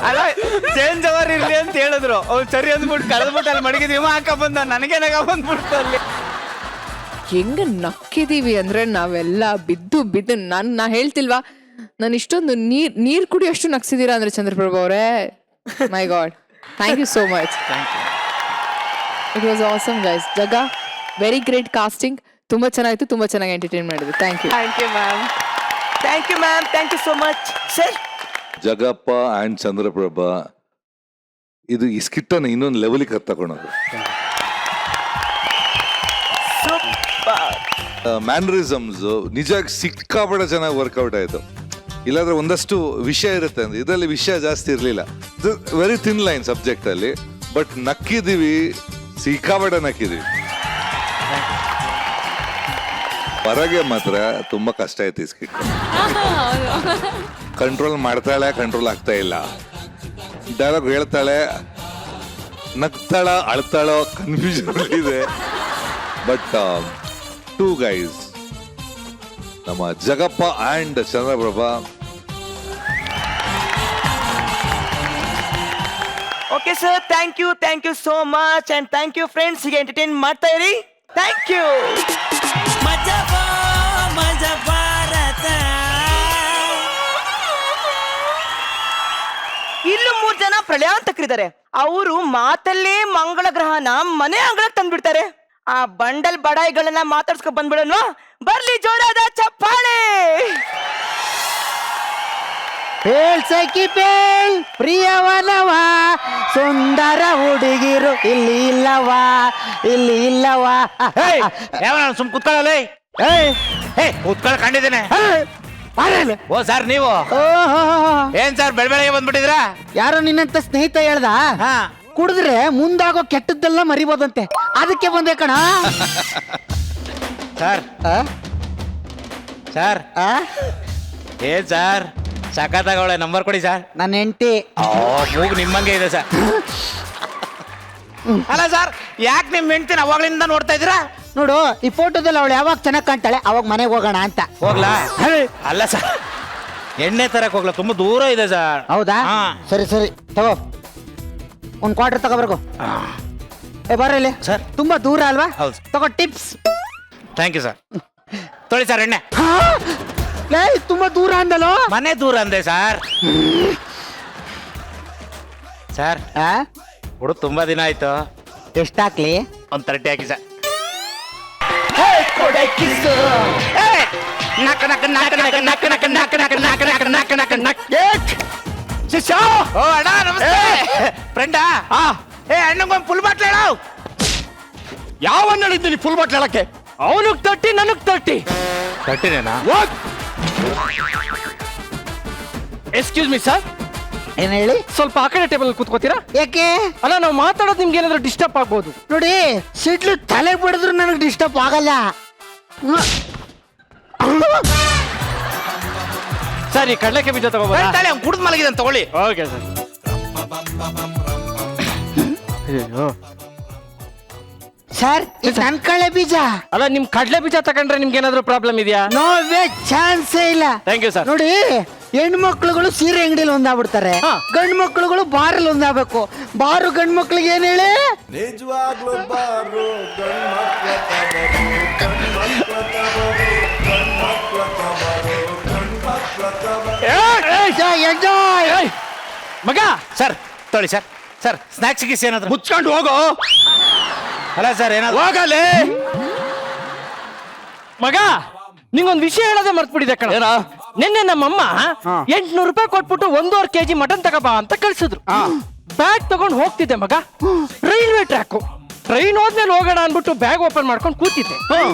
ಅಲ್ಲ ಚೇಂಜ್ ಅವರ್ ಇರ್ಲಿ ಅಂತ ಹೇಳಿದ್ರು. ಅವ್ರು ಸರಿ ಅಂದ್ಬಿಟ್ಟು ಕಳೆದ್ಬಿಟ್ಟು ಅಲ್ಲಿ ಮಡಗಿದೀವ ಹಾಕ ಬಂದ. ನನಗೇನಾಗ ಬಂದ್ಬಿಡ್ತು ಅಲ್ಲಿ. ಹೆಂಗ ನಕ್ಕಿದೀವಿ ಅಂದ್ರೆ ನಾವೆಲ್ಲ ಬಿದ್ದು ನಾ ಹೇಳ್ತಿಲ್ವಾ, ನಾನು ಇಷ್ಟೊಂದು ನೀರ್ ಕುಡಿಯೋಷ್ಟು ನಕ್ಸಿದೀರಾ ಅಂದ್ರೆ ಚಂದ್ರಪ್ರಭಾ ಅವರೇ. My god, thank you so much. It was awesome guys. Jaga very great casting. ತುಂಬಾ ಚೆನ್ನಾಗಿತ್ತು, ತುಂಬಾ ಚೆನ್ನಾಗಿ ಎಂಟರ್ಟೈನ್ ಮಾಡಿದ್ರು. Thank you. Thank you ma'am. Thank you so much sir. Jagappa and Chandraprabha ಇದು ಈ ಸ್ಕಿಟ್ಟನ್ನು ಇನ್ನೊಂದು ಲೆವೆಲಿಗೆ ತಗೊಳೋದು. ಮ್ಯಾನರಿಸಮ್ಸ್ ನಿಜ ಸಿಕ್ಕಾಪಟ್ಟೆ ಚೆನ್ನಾಗಿ ವರ್ಕೌಟ್ ಆಯ್ತು. ಇಲ್ಲಾಂದ್ರೆ ಒಂದಷ್ಟು ವಿಷಯ ಇರುತ್ತೆ ಅಂದ್ರೆ ಇದರಲ್ಲಿ ವಿಷಯ ಜಾಸ್ತಿ ಇರಲಿಲ್ಲ. ವೆರಿ ಥಿನ್ ಲೈನ್ ಸಬ್ಜೆಕ್ಟ್ ಅಲ್ಲಿ, ಬಟ್ ನಕ್ಕಿದೀವಿ, ಸಿಕ್ಕಾಪಟ್ಟೆ ನಕ್ಕಿದೀವಿ. ಹೊರಗೆ ಮಾತ್ರ ತುಂಬಾ ಕಷ್ಟ ಆಯ್ತು ಈ ಸ್ಕಿಟ್. ಕಂಟ್ರೋಲ್ ಮಾಡ್ತಾಳೆ, ಕಂಟ್ರೋಲ್ ಆಗ್ತಾ ಇಲ್ಲ. ಡೈಲಾಗ್ ಹೇಳ್ತಾಳೆ, ನಗ್ತಾಳ, ಅಳ್ತಾಳೋ ಕನ್ಫ್ಯೂಷನ್ ಇದೆ. ಬಟ್ ಟೂ ಗೈಸ್, ನಮ್ಮ Jagappa and Chandraprabha, okay sir, thank you so much and thank you friends. ಹೀಗೆ ಎಂಟರ್ಟೈನ್ ಮಾಡ್ತಾ ಇರಿ. Thank you. ಮಜಾ ಭಾರತ. ಇಲ್ಲೂ 3 ಜನ ಪ್ರಳಯಾಂತಕರಿದ್ದಾರೆ. ಅವರು ಮಾತಲ್ಲೇ ಮಂಗಳ ಗ್ರಹನ ಮನೆ ಅಂಗಳಕ್ಕೆ ತಂದ್ಬಿಡ್ತಾರೆ. ಆ ಬಂಡಲ್ ಬಡಾಯಿಗಳನ್ನ ಮಾತಾಡ್ಸ್ಕೊಂಡ್ ಬಂದ್ಬಿಡೋಣ. ಬರ್ಲಿ ಜೋರಾದ ಚಪ್ಪಾಳೆ. ಸಖಿ ಪೇಳ್ ಪ್ರಿಯವನವ, ಸುಂದರ ಹುಡುಗಿರು ಇಲ್ಲಿ ಇಲ್ಲವಾ. ಯಾವ ಸುಮ್ ಕುತ್ಕೊಳ್ಳಲಿ. ಕುತ್ಕೊಳ್ಳ ಕಂಡಿದ್ದೇನೆ. ಓ ಸರ್, ನೀವು ಏನ್ ಸರ್ ಬೆಳಗ್ಗೆ ಬಂದ್ಬಿಟ್ಟಿದ್ರಾ? ಯಾರೋ ನಿನ್ನಂತ ಸ್ನೇಹಿತ ಹೇಳ್ದ, ಹಾ, ಕುಡಿದ್ರೆ ಮುಂದಾಗೋ ಕೆಟ್ಟದ್ದೆಲ್ಲ ಮರಿಬೋದಂತೆ, ಅದಕ್ಕೆ ಬಂದೆ ಕಣ. ಸರ್ ಸರ್ ಏನ್ ಸರ್ ಸಖತ್ತಾಗವಳೆ, ನಂಬರ್ ಕೊಡಿ ಸರ್. ನನ್ನ ಹೆಂಡತಿ ಮೂಗು ನಿಮ್ಮಂಗೆ ಇದೆ ಸರ್. ಅಲ್ಲ ಸರ್, ಯಾಕೆ ನಿಮ್ ಹೆಂಡ್ತಿನ ಅವಾಗ್ಲಿಂದ ನೋಡ್ತಾ ಇದ್ದೀರಾ? ನೋಡು, ಈ ಫೋಟೋದಲ್ಲಿ ಅವಳು ಯಾವಾಗ ಚೆನ್ನಾಗಿ ಕಾಣ್ತಾಳೆ ಅವಾಗ ಮನೆಗೆ ಹೋಗೋಣ ಅಂತ. ಹೋಗ್ಲಾ? ಅಲ್ಲ ಸರ್, ಎಣ್ಣೆ ತರಕ್ ಹೋಗ್ಲಾ, ತುಂಬಾ ದೂರ ಇದೆ ಸರ್. ಹೌದಾ? ಹಾ. ಸರಿ ತಗೋ, ಒಂದ್ ಕ್ವಾರ್ಟರ್ ತಗೋಬರ್ಗು. ಬರಲಿ ಸರ್. ತುಂಬಾ ದೂರ ಅಲ್ವಾ? ಹೌದು. ತಗೋ ಟಿಪ್ಸ್. Thank you sir. ತೊಳಿ ಸರ್ ಎಣ್ಣೆ. ತುಂಬಾ ದೂರ ಅಂದಲೋ? ಮನೆ ದೂರ ಅಂದೆ ಸರ್. ಸರ್, ಹುಡುಗ ತುಂಬಾ ದಿನ ಆಯ್ತು. ಎಷ್ಟಾಕ್ಲಿ? ಒಂದ್ 30 ಹಾಕಿ ಸರ್. ಫ್ರೆಂಡಾ? ಏ ಅಣ್ಣಂಗೊಂದು ಫುಲ್ ಬಾಟ್ಲ್ ಹೇಳ. ಯಾವ ಹೇಳಿದ್ದೀನಿ ಫುಲ್ ಬಾಟ್ಲ್ ಹೇಳಕ್ಕೆ? ಅವನಿಗೆ 30, ನನಗ್ 30. 30ನೇನಾ? ಎಕ್ಸ್ಕ್ಯೂಸ್ ಮಿ ಸರ್, ಏನ್ ಹೇಳಿ? ಸ್ವಲ್ಪ ಆ ಕಡೆ ಟೇಬಲ್ ಕೂತ್ಕೋತೀರಾ? ಯಾಕೆ? ಅಲ್ಲ, ನಾವು ಮಾತಾಡೋದು ನಿಮ್ಗೆ ಏನಾದ್ರು ಡಿಸ್ಟರ್ಬ್ ಆಗ್ಬೋದು. ನೋಡಿ, ಸಿಡ್ಲು ತಲೆ ಬಿಡಿದ್ರು ನನಗೆ ಡಿಸ್ಟರ್ಬ್ ಆಗಲ್ಲ. ಸರ್, ಈ ಕಡಲೆಕ್ಕೆ ಬೀಜ ತಗೋಬೋದಾ? ಕುಡ್ದು ಮಲಗಿದಂತ ತಗೊಳ್ಳಿ. Okay sir. ಸರ್, ಇದು ನನ್ ಕಳೆ ಬೀಜ. ಅಲ್ಲ, ನಿಮ್ ಕಡಲೆ ಬೀಜ ತಗೊಂಡ್ರೆ ನಿಮ್ಗೆ ಏನಾದ್ರು ಪ್ರಾಬ್ಲಮ್ ಇದೆಯಾ? ನೋ ವೇ, ಚಾನ್ಸೇ ಇಲ್ಲ. Thank you sir. ನೋಡಿ, ಹೆಣ್ಮಕ್ಳುಗಳು ಸೀರೆ ಅಂಗಡಿಲಿ ಒಂದಾಗ್ಬಿಡ್ತಾರೆ, ಗಂಡು ಮಕ್ಳುಗಳು ಬಾರಲ್ಲಿ ಒಂದಾಗಬೇಕು. ಬಾರು ಗಂಡು ಮಕ್ಳಿಗೆ ಏನ್ ಹೇಳಿ? ನಿಜವಾಗ್ಲೂ ಬಾರು ಎಂಜಾಯ್. ಮಗ, ಸರ್ ತೊಳಿ ಸರ್. ಸರ್, ಸ್ನಾಕ್ಸ್ ಗಿಸ್ ಏನಾದ್ರು? ಮುಚ್ಕೊಂಡು ಹೋಗೋ. ಅಲ್ಲ ಸರ್, ಏನಾದ್ರು ಹೋಗಲೇ. ಮಗ, ನಿಂಗೊಂದು ವಿಷಯ ಹೇಳೋದೇ ಮರ್ತ್ಬಿಟ್ಟಿದೆ ಕಣ. ನಿನ್ನೆ ನಮ್ಮಮ್ಮ 800 ರೂಪಾಯಿ ಕೊಟ್ಬಿಟ್ಟು 1.5 kg ಮಟನ್ ತಗೋಬಾ ಅಂತ ಕಳ್ಸಿದ್ರು. ಬ್ಯಾಗ್ ತಗೊಂಡು ಹೋಗ್ತಿದ್ದೆ ಮಗ, ರೈಲ್ವೆ ಟ್ರ್ಯಾಕ್. ಟ್ರೈನ್ ಹೋದ್ಮೇಲೆ ಹೋಗೋಣ ಅನ್ಬಿಟ್ಟು ಬ್ಯಾಗ್ ಓಪನ್ ಮಾಡ್ಕೊಂಡು ಕೂತಿದ್ದೆ.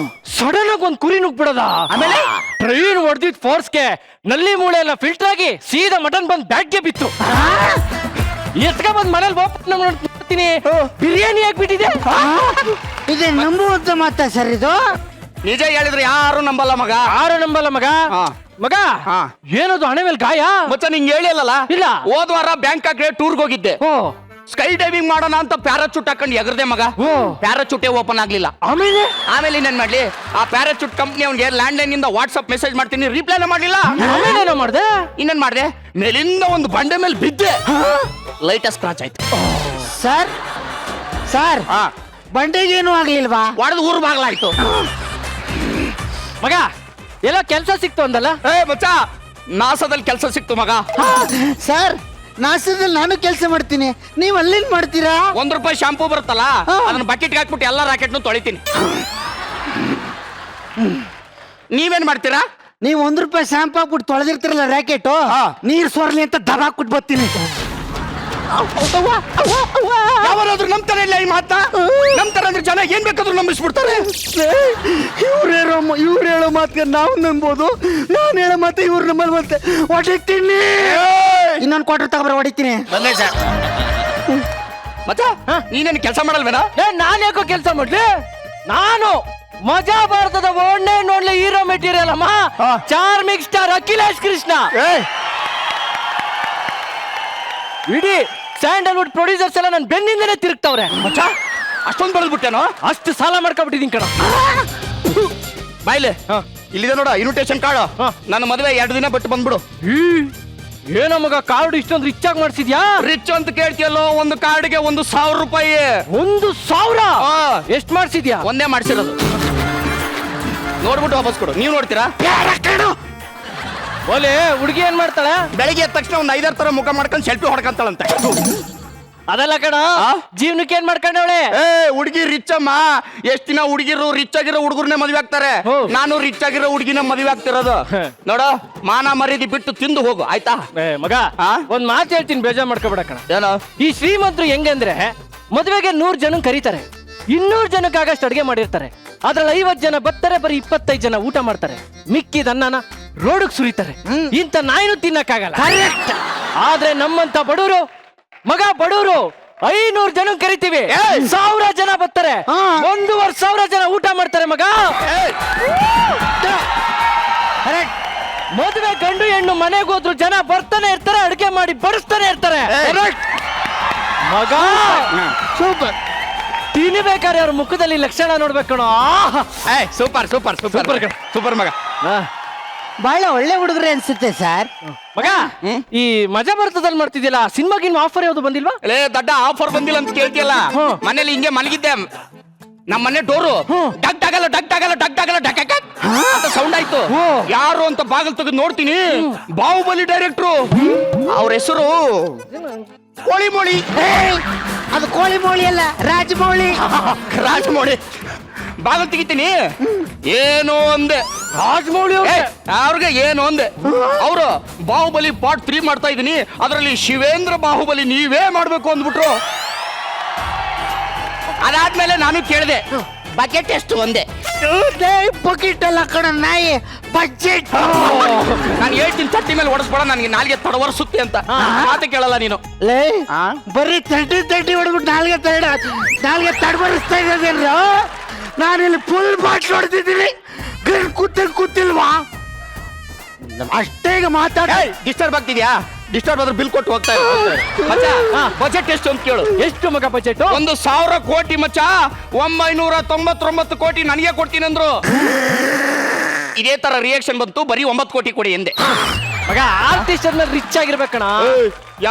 ಸಡನ್ ಆಗಿ ಒಂದ್ ಕುರಿ ನುಗ್ಬಿಡದ. ಆಮೇಲೆ ಟ್ರೈನ್ ಹೊಡೆದಿದ್ ಫೋರ್ಸ್ಗೆ ನಲ್ಲಿ ಮೂಳೆ ಎಲ್ಲ ಫಿಲ್ಟರ್ ಆಗಿ ಸೀದಾ ಮಟನ್ ಬಂದ್ ಬ್ಯಾಗ್ಗೆ ಬಿತ್ತು. ಎತ್ಕ ಬಂದ್ ಮನೇಲಿ ಓಪನ್ ಮಾಡ್ತೀನಿ, ಬಿರಿಯಾನಿ ಆಗ್ಬಿಟ್ಟಿದೆ. ಇದು ನಂಬುವಂತ ಮಾತಾ ಸರ್? ಇದು ನಿಜ ಹೇಳಿದ್ರೆ ಯಾರು ನಂಬಲ್ಲ ಮಗ. ಯಾರು ನಂಬಲ್ಲ ಮಗ. ಮಗ, ಏನದು ಹಣೆ ಮೇಲೆ ಗಾಯ? ಮತ್ತೆ ನಿಂಗೆ ಹೇಳಿಲ್ಲ? ಇಲ್ಲ. ಹೋದ್ವಾರ ಬ್ಯಾಂಕಾಕ್ಗೆ ಟೂರ್ಗೆ ಹೋಗಿದ್ದೆ. ಸ್ಕೈ ಡೈವಿಂಗ್ ಮಾಡೋಣ ಅಂತ ಪ್ಯಾರಾಚೂಟ್ ಹಾಕೊಂಡು ಎಗರ್ದೆ ಮಗ. ಪ್ಯಾರಾಚೂಟೇ ಓಪನ್ ಆಗ್ಲಿಲ್ಲ. ಆಮೇಲೆ ಇನ್ನೇನ್ ಮಾಡ್ಲಿ, ಆ ಪ್ಯಾರಾಚೂಟ್ ಕಂಪ್ನಿ ಅವ್ನಿಗೆ ಲ್ಯಾಂಡ್ ಲೈನ್ ಇಂದ ವಾಟ್ಸ್ಆಪ್ ಮೆಸೇಜ್ ಮಾಡ್ತೀನಿ, ರಿಪ್ಲೈನ ಮಾಡ್ಲಿಲ್ಲ. ಆಮೇಲೆ ಮಾಡ್ದೆ, ಇನ್ನೇನ್ ಮಾಡ್ದೆ, ಮೇಲಿಂದ ಒಂದು ಬಂಡೆ ಮೇಲೆ ಬಿದ್ದೆ. ಲೈಟ್ ಸ್ಕ್ರಾಚ್ ಆಯ್ತು. ಸರ್, ಬಂಡೆಗೇನು ಆಗ್ಲಿಲ್ವಾ? ಹೊಡೆದು ಊರು ಬಾಗ್ಲಾಯ್ತು. ಮಗ, ಎಲ್ಲ ಕೆಲ್ಸ ಸಿಕ್ತು ಅಂದಲ್ಲ? ಮಚ್ಚ, ನಾಸದಲ್ಲಿ ಕೆಲಸ ಸಿಕ್ತು ಮಗ. ಸರ್, ನಾಸದಲ್ಲಿ ನಾನು ಕೆಲಸ ಮಾಡ್ತೀನಿ, ನೀವು ಅಲ್ಲೇನ್ ಮಾಡ್ತೀರಾ? ₹1 ಶಾಂಪೂ ಬರುತ್ತಲ್ಲ, ಅದನ್ನ ಬಕೆಟ್ಗೆ ಹಾಕ್ಬಿಟ್ಟು ಎಲ್ಲ ರಾಕೆಟ್ನು ತೊಳಿತೀನಿ. ನೀವೇನ್ ಮಾಡ್ತೀರಾ? ನೀವು ₹1 ಶಾಂಪು ಹಾಕ್ಬಿಟ್ಟು ತೊಳೆದಿರ್ತಿರಲ್ಲ ರ್ಯಾಕೆಟ್, ನೀರ್ ಸೋರ್ಲಿ ಅಂತ ದಬಾಕ್ಬಿಟ್ಟು ಬರ್ತೀನಿ. ಯಾವನಾದ್ರೂ ನಂಬ್ತಾರೆ ಇಲ್ಲ ಈ ಮಾತಾ? ನಂಬ್ತಾರೆ ಅಂದ್ರೆ ಜನ ಏನ್ ಬೇಕಾದ್ರೂ ನಂಬಿಸ್ಬಿಡ್ತಾರೆ. ಇವ್ರು ಹೇಳೋ ಮಾತಿಗೆ ನಾವು ನಂಬೋದು, ನಾನು ಹೇಳೋ ಮಾತು ಇವ್ರು ನಂಬಲ್ ಮತ್ತೆ ಹೊಡಿತೀನಿ. ಇನ್ನೊಂದು ಕ್ವಾರ್ಟರ್ ತಗೊಬರ ಹೊಡಿತೀನಿ. ಬಂದೆ ಸರ್. ಮತ್ತೆ ನೀನೇನು ಕೆಲಸ ಮಾಡಲ್ವೇನಾ? ನಾನು ಯಾಕೋ ಕೆಲಸ ಮಾಡ್ಲಿ? ನಾನು ಮಜಾ ಭಾರತದ ಒಳ್ಳೆ ಹೀರೋ ಮೆಟೀರಿಯಲ್ ಅಮ್ಮ, ಚಾರ್ಮಿಂಗ್ ಸ್ಟಾರ್ ಅಖಿಲೇಶ್ ಕೃಷ್ಣ. ಇಡೀ ಸ್ಯಾಂಡಲ್ವುಡ್ ಪ್ರೊಡ್ಯೂಸರ್ಸ್ ಎಲ್ಲ ನನ್ನ ಬೆನ್ನಿಂದನೇ ತಿರುಗ್ತಾವ್ರೆ. ಮಚ್ಚಾ ಅಷ್ಟೊಂದು ಬೆಳೆದ್ಬಿಟ್ಟೇನೋ? ಅಷ್ಟು ಸಾಲ ಮಾಡ್ಕೊಬಿಟ್ಟಿದ್ದೀನಿ ಕಣ. ಬಾಯ್ಲೆ ಇಲ್ಲಿದೆ ನೋಡ ಇನ್ವಿಟೇಷನ್ ಕಾರ್ಡ್. ನನ್ನ ಮದುವೆ 2 ದಿನ ಬಿಟ್ಟು ಬಂದ್ಬಿಡು. ಏನೋ ಮಗ ಕಾರ್ಡ್ ಇಷ್ಟೊಂದು ರಿಚ್ ಆಗಿ ಮಾಡ್ಸಿದ್ಯಾ? ರಿಚ್ ಅಂತ ಕೇಳ್ತಿಯಲ್ಲೋ, ಒಂದು ಕಾರ್ಡ್ಗೆ 1,000 ರೂಪಾಯಿ. 1,000? ಎಷ್ಟು ಮಾಡ್ಸಿದ್ಯಾ? ಒಂದೇ ಮಾಡ್ಸಿರೋದು. ನೋಡ್ಬಿಟ್ಟು ವಾಪಸ್ ಕೊಡು. ನೀವು ನೋಡ್ತೀರಾ? ಓಲೆ ಹುಡುಗಿ ಏನ್ ಮಾಡ್ತಾಳೆ? ಬೆಳಿಗ್ಗೆ ಎದ್ದ ತಕ್ಷಣ ಒಂದು 5-6 ತರ ಮುಖ ಮಾಡ್ಕೊಂಡು ಸೆಲ್ಫಿ ಹೊಡ್ಕಂತಾಳಂತೆ. ಅದೆಲ್ಲ ಕಣ, ಜೀವನಕ್ಕೆ ಏನ್ ಮಾಡ್ಕೊಂಡವಳೆ? ಹುಡುಗಿ ರಿಚ್ ಅಮ್ಮ. ಎಷ್ಟ್ ದಿನ ಹುಡುಗಿರು ರಿಚ್ ಆಗಿರೋ ಹುಡುಗರನ್ನೇ ಮದುವೆ ಆಗ್ತಾರೆ. ನಾನು ರಿಚ್ ಆಗಿರೋ ಹುಡುಗಿನ ಮದುವೆ ಆಗ್ತಿರೋದು. ನೋಡ, ಮಾನ ಮರ್ಯಾದೆ ಬಿಟ್ಟು ತಿಂದು ಹೋಗು ಆಯ್ತಾ? ಮಗ ಒಂದ್ ಮಾತು ಹೇಳ್ತೀನಿ, ಬೇಜಾರ್ ಮಾಡ್ಕೋಬೇಡ ಕಣ. ಏನೋ ಈ ಶ್ರೀಮಂತರು ಹೆಂಗಂದ್ರೆ ಮದುವೆಗೆ 100 ಜನ ಕರೀತಾರೆ, 200 ಜನಕ್ಕಾಗಷ್ಟು ಅಡಿಗೆ ಮಾಡಿರ್ತಾರೆ. ಅದ್ರಲ್ಲಿ 50 ಜನ ಬರ್ತಾರೆ, ಬರೀ 25 ಜನ ಊಟ ಮಾಡ್ತಾರೆ. ಮಿಕ್ಕಿದ ಅನ್ನನ ರೋಡ್ಗೆ ಸುರಿತಾರೆ. ಇಂಥ ನಾಯಿನೂ ತಿನ್ನಕ್ಕಾಗಲ್ಲ. ಆದ್ರೆ ನಮ್ಮಂತ ಬಡವರು ಬಡವರು 500 ಜನ ಕರಿತೀವಿ, 1000 ಜನ ಬರ್ತಾರೆ, 1,500 ಜನ ಊಟ ಮಾಡ್ತಾರೆ ಮಗ. ಮದುವೆ ಗಂಡು ಹೆಣ್ಣು ಮನೆಗೆ ಹೋದ್ರು ಜನ ಬರ್ತಾನೆ ಇರ್ತಾರೆ, ಅಡಿಗೆ ಮಾಡಿ ಬಡಿಸ್ತಾನೆ ಇರ್ತಾರೆ ಮಗ. ಸೂಪರ್. ತಿನ್ಬೇಕಾದ್ರೆ ಅವ್ರ ಮುಖದಲ್ಲಿ ಲಕ್ಷಣ ನೋಡ್ಬೇಕಣ. ಸೂಪರ್ ಸೂಪರ್ ಸೂಪರ್ ಸೂಪರ್ ಮಗ. ಬಹಳ ಒಳ್ಳೆ ಹುಡುಗರೇ ಅನ್ಸುತ್ತೆ ಸರ್. ಮಗ ಈ ಮಜಾ ಭಾರತದಲ್ಲಿ ಮಾಡ್ತಿದ್ಯಲ್ಲ, ಸಿನಿಮಾಗಿನ್ ಆಫರ್ ಯಾವ್ದು ಬಂದಿಲ್ವಾ? ಲೇ ದಡ್ಡ, ಆಫರ್ ಬಂದಿಲ್ಲ ಅಂತ ಕೇಳ್ತಿಯಲ್ಲ. ಮನೇಲಿ ಹಿಂಗೆ ಮಲಗಿದ್ದೆ, ನಮ್ಮ ಮನೆ ಡೋರು ಡಗ್ ಡಗಲ್ಲ ಅಂತ ಸೌಂಡ್ ಆಯ್ತು. ಯಾರು ಅಂತ ಬಾಗಿಲು ತೆಗೆದು ನೋಡ್ತೀನಿ, ಬಾಹುಬಲಿ ಡೈರೆಕ್ಟ್ರು. ಅವ್ರ ಹೆಸರು ಕೋಳಿಮೋಳಿ. ಅದು ಕೋಳಿ ಮೋಳಿ ಅಲ್ಲ, ರಾಜಮೌಳಿ. ರಾಜಮೌಳಿ. ಬಾಗಿಲು ತೆಗಿತೀನಿ, ಏನು ಅಂದೆ. ರಾಜಮೌಳಿ ಅವ್ರಿಗೆ ಏನು ಅಂದೆ. ಅವರು ಬಾಹುಬಲಿ ಪಾರ್ಟ್ 3 ಮಾಡ್ತಾ ಇದೀನಿ, ಅದರಲ್ಲಿ ಶಿವೇಂದ್ರ ಬಾಹುಬಲಿ ನೀವೇ ಮಾಡ್ಬೇಕು ಅಂದ್ಬಿಟ್ರು. ಅದಾದ್ಮೇಲೆ ನಾನು ಕೇಳಿದೆ, ಬಕೆಟ್ ಎಷ್ಟು ಒಂದೇ. ಬಕೆಟ್ ಅಲ್ಲ ಕಣ ನಾಯಿ, ಬಜೆಟ್. ನಾನು ಹೇಳ್ತೀನಿ ತಟ್ಟಿ ಮೇಲೆ ಹೊಡೆಸ್ಬೇಡ, ನನಗೆ ನಾಲ್ಗೆ ತಡವರ್ಸುತ್ತೆ ಅಂತ. ಮಾತು ಕೇಳಲ್ಲ ನೀನು. ಬರೀ ತಟ್ಟಿ ಹೊಡೆದ್ಬಿಟ್ಟು ನಾಲ್ಗೆ ತಡವರಿಸ್ತಾ ಇದ್ದೇನ್ರ. ನಾನಿಲ್ಲಿ ಫುಲ್ ಬಾಟ್ಲ್ ಹೊಡೆದಿದ್ದೀನಿ, ಕೂತಿಲ್ವಾ? ಅಷ್ಟೇ ಮಾತಾಡ. ಡಿಸ್ಟರ್ಬ್ ಆಗ್ತಿದ್ಯಾ? ಡಿಸ್ಟರ್ಬ್ ಆದ್ರೆ ಬಿಲ್ ಕೊಟ್ಟು ಹೋಗ್ತಾ ಬಜೆಟ್ ಎಷ್ಟು ಅಂತ ಕೇಳು. ಎಷ್ಟು ಮಗ ಬಜೆಟ್? 1,000 ಕೋಟಿ ಮಚ್ಚ. 999 ಕೋಟಿ ನನಗೆ ಕೊಡ್ತೀನಿ ಅಂದ್ರು. ಇದೇ ತರ ರಿಯಾಕ್ಷನ್ ಬಂತು, ಬರೀ 9 ಕೋಟಿ ಕೊಡಿ ಎಂದೆ. ಮಗ ಆರ್ಟಿಸ್ಟ್ ರಿಚ್ ಆಗಿರ್ಬೇಕಣ.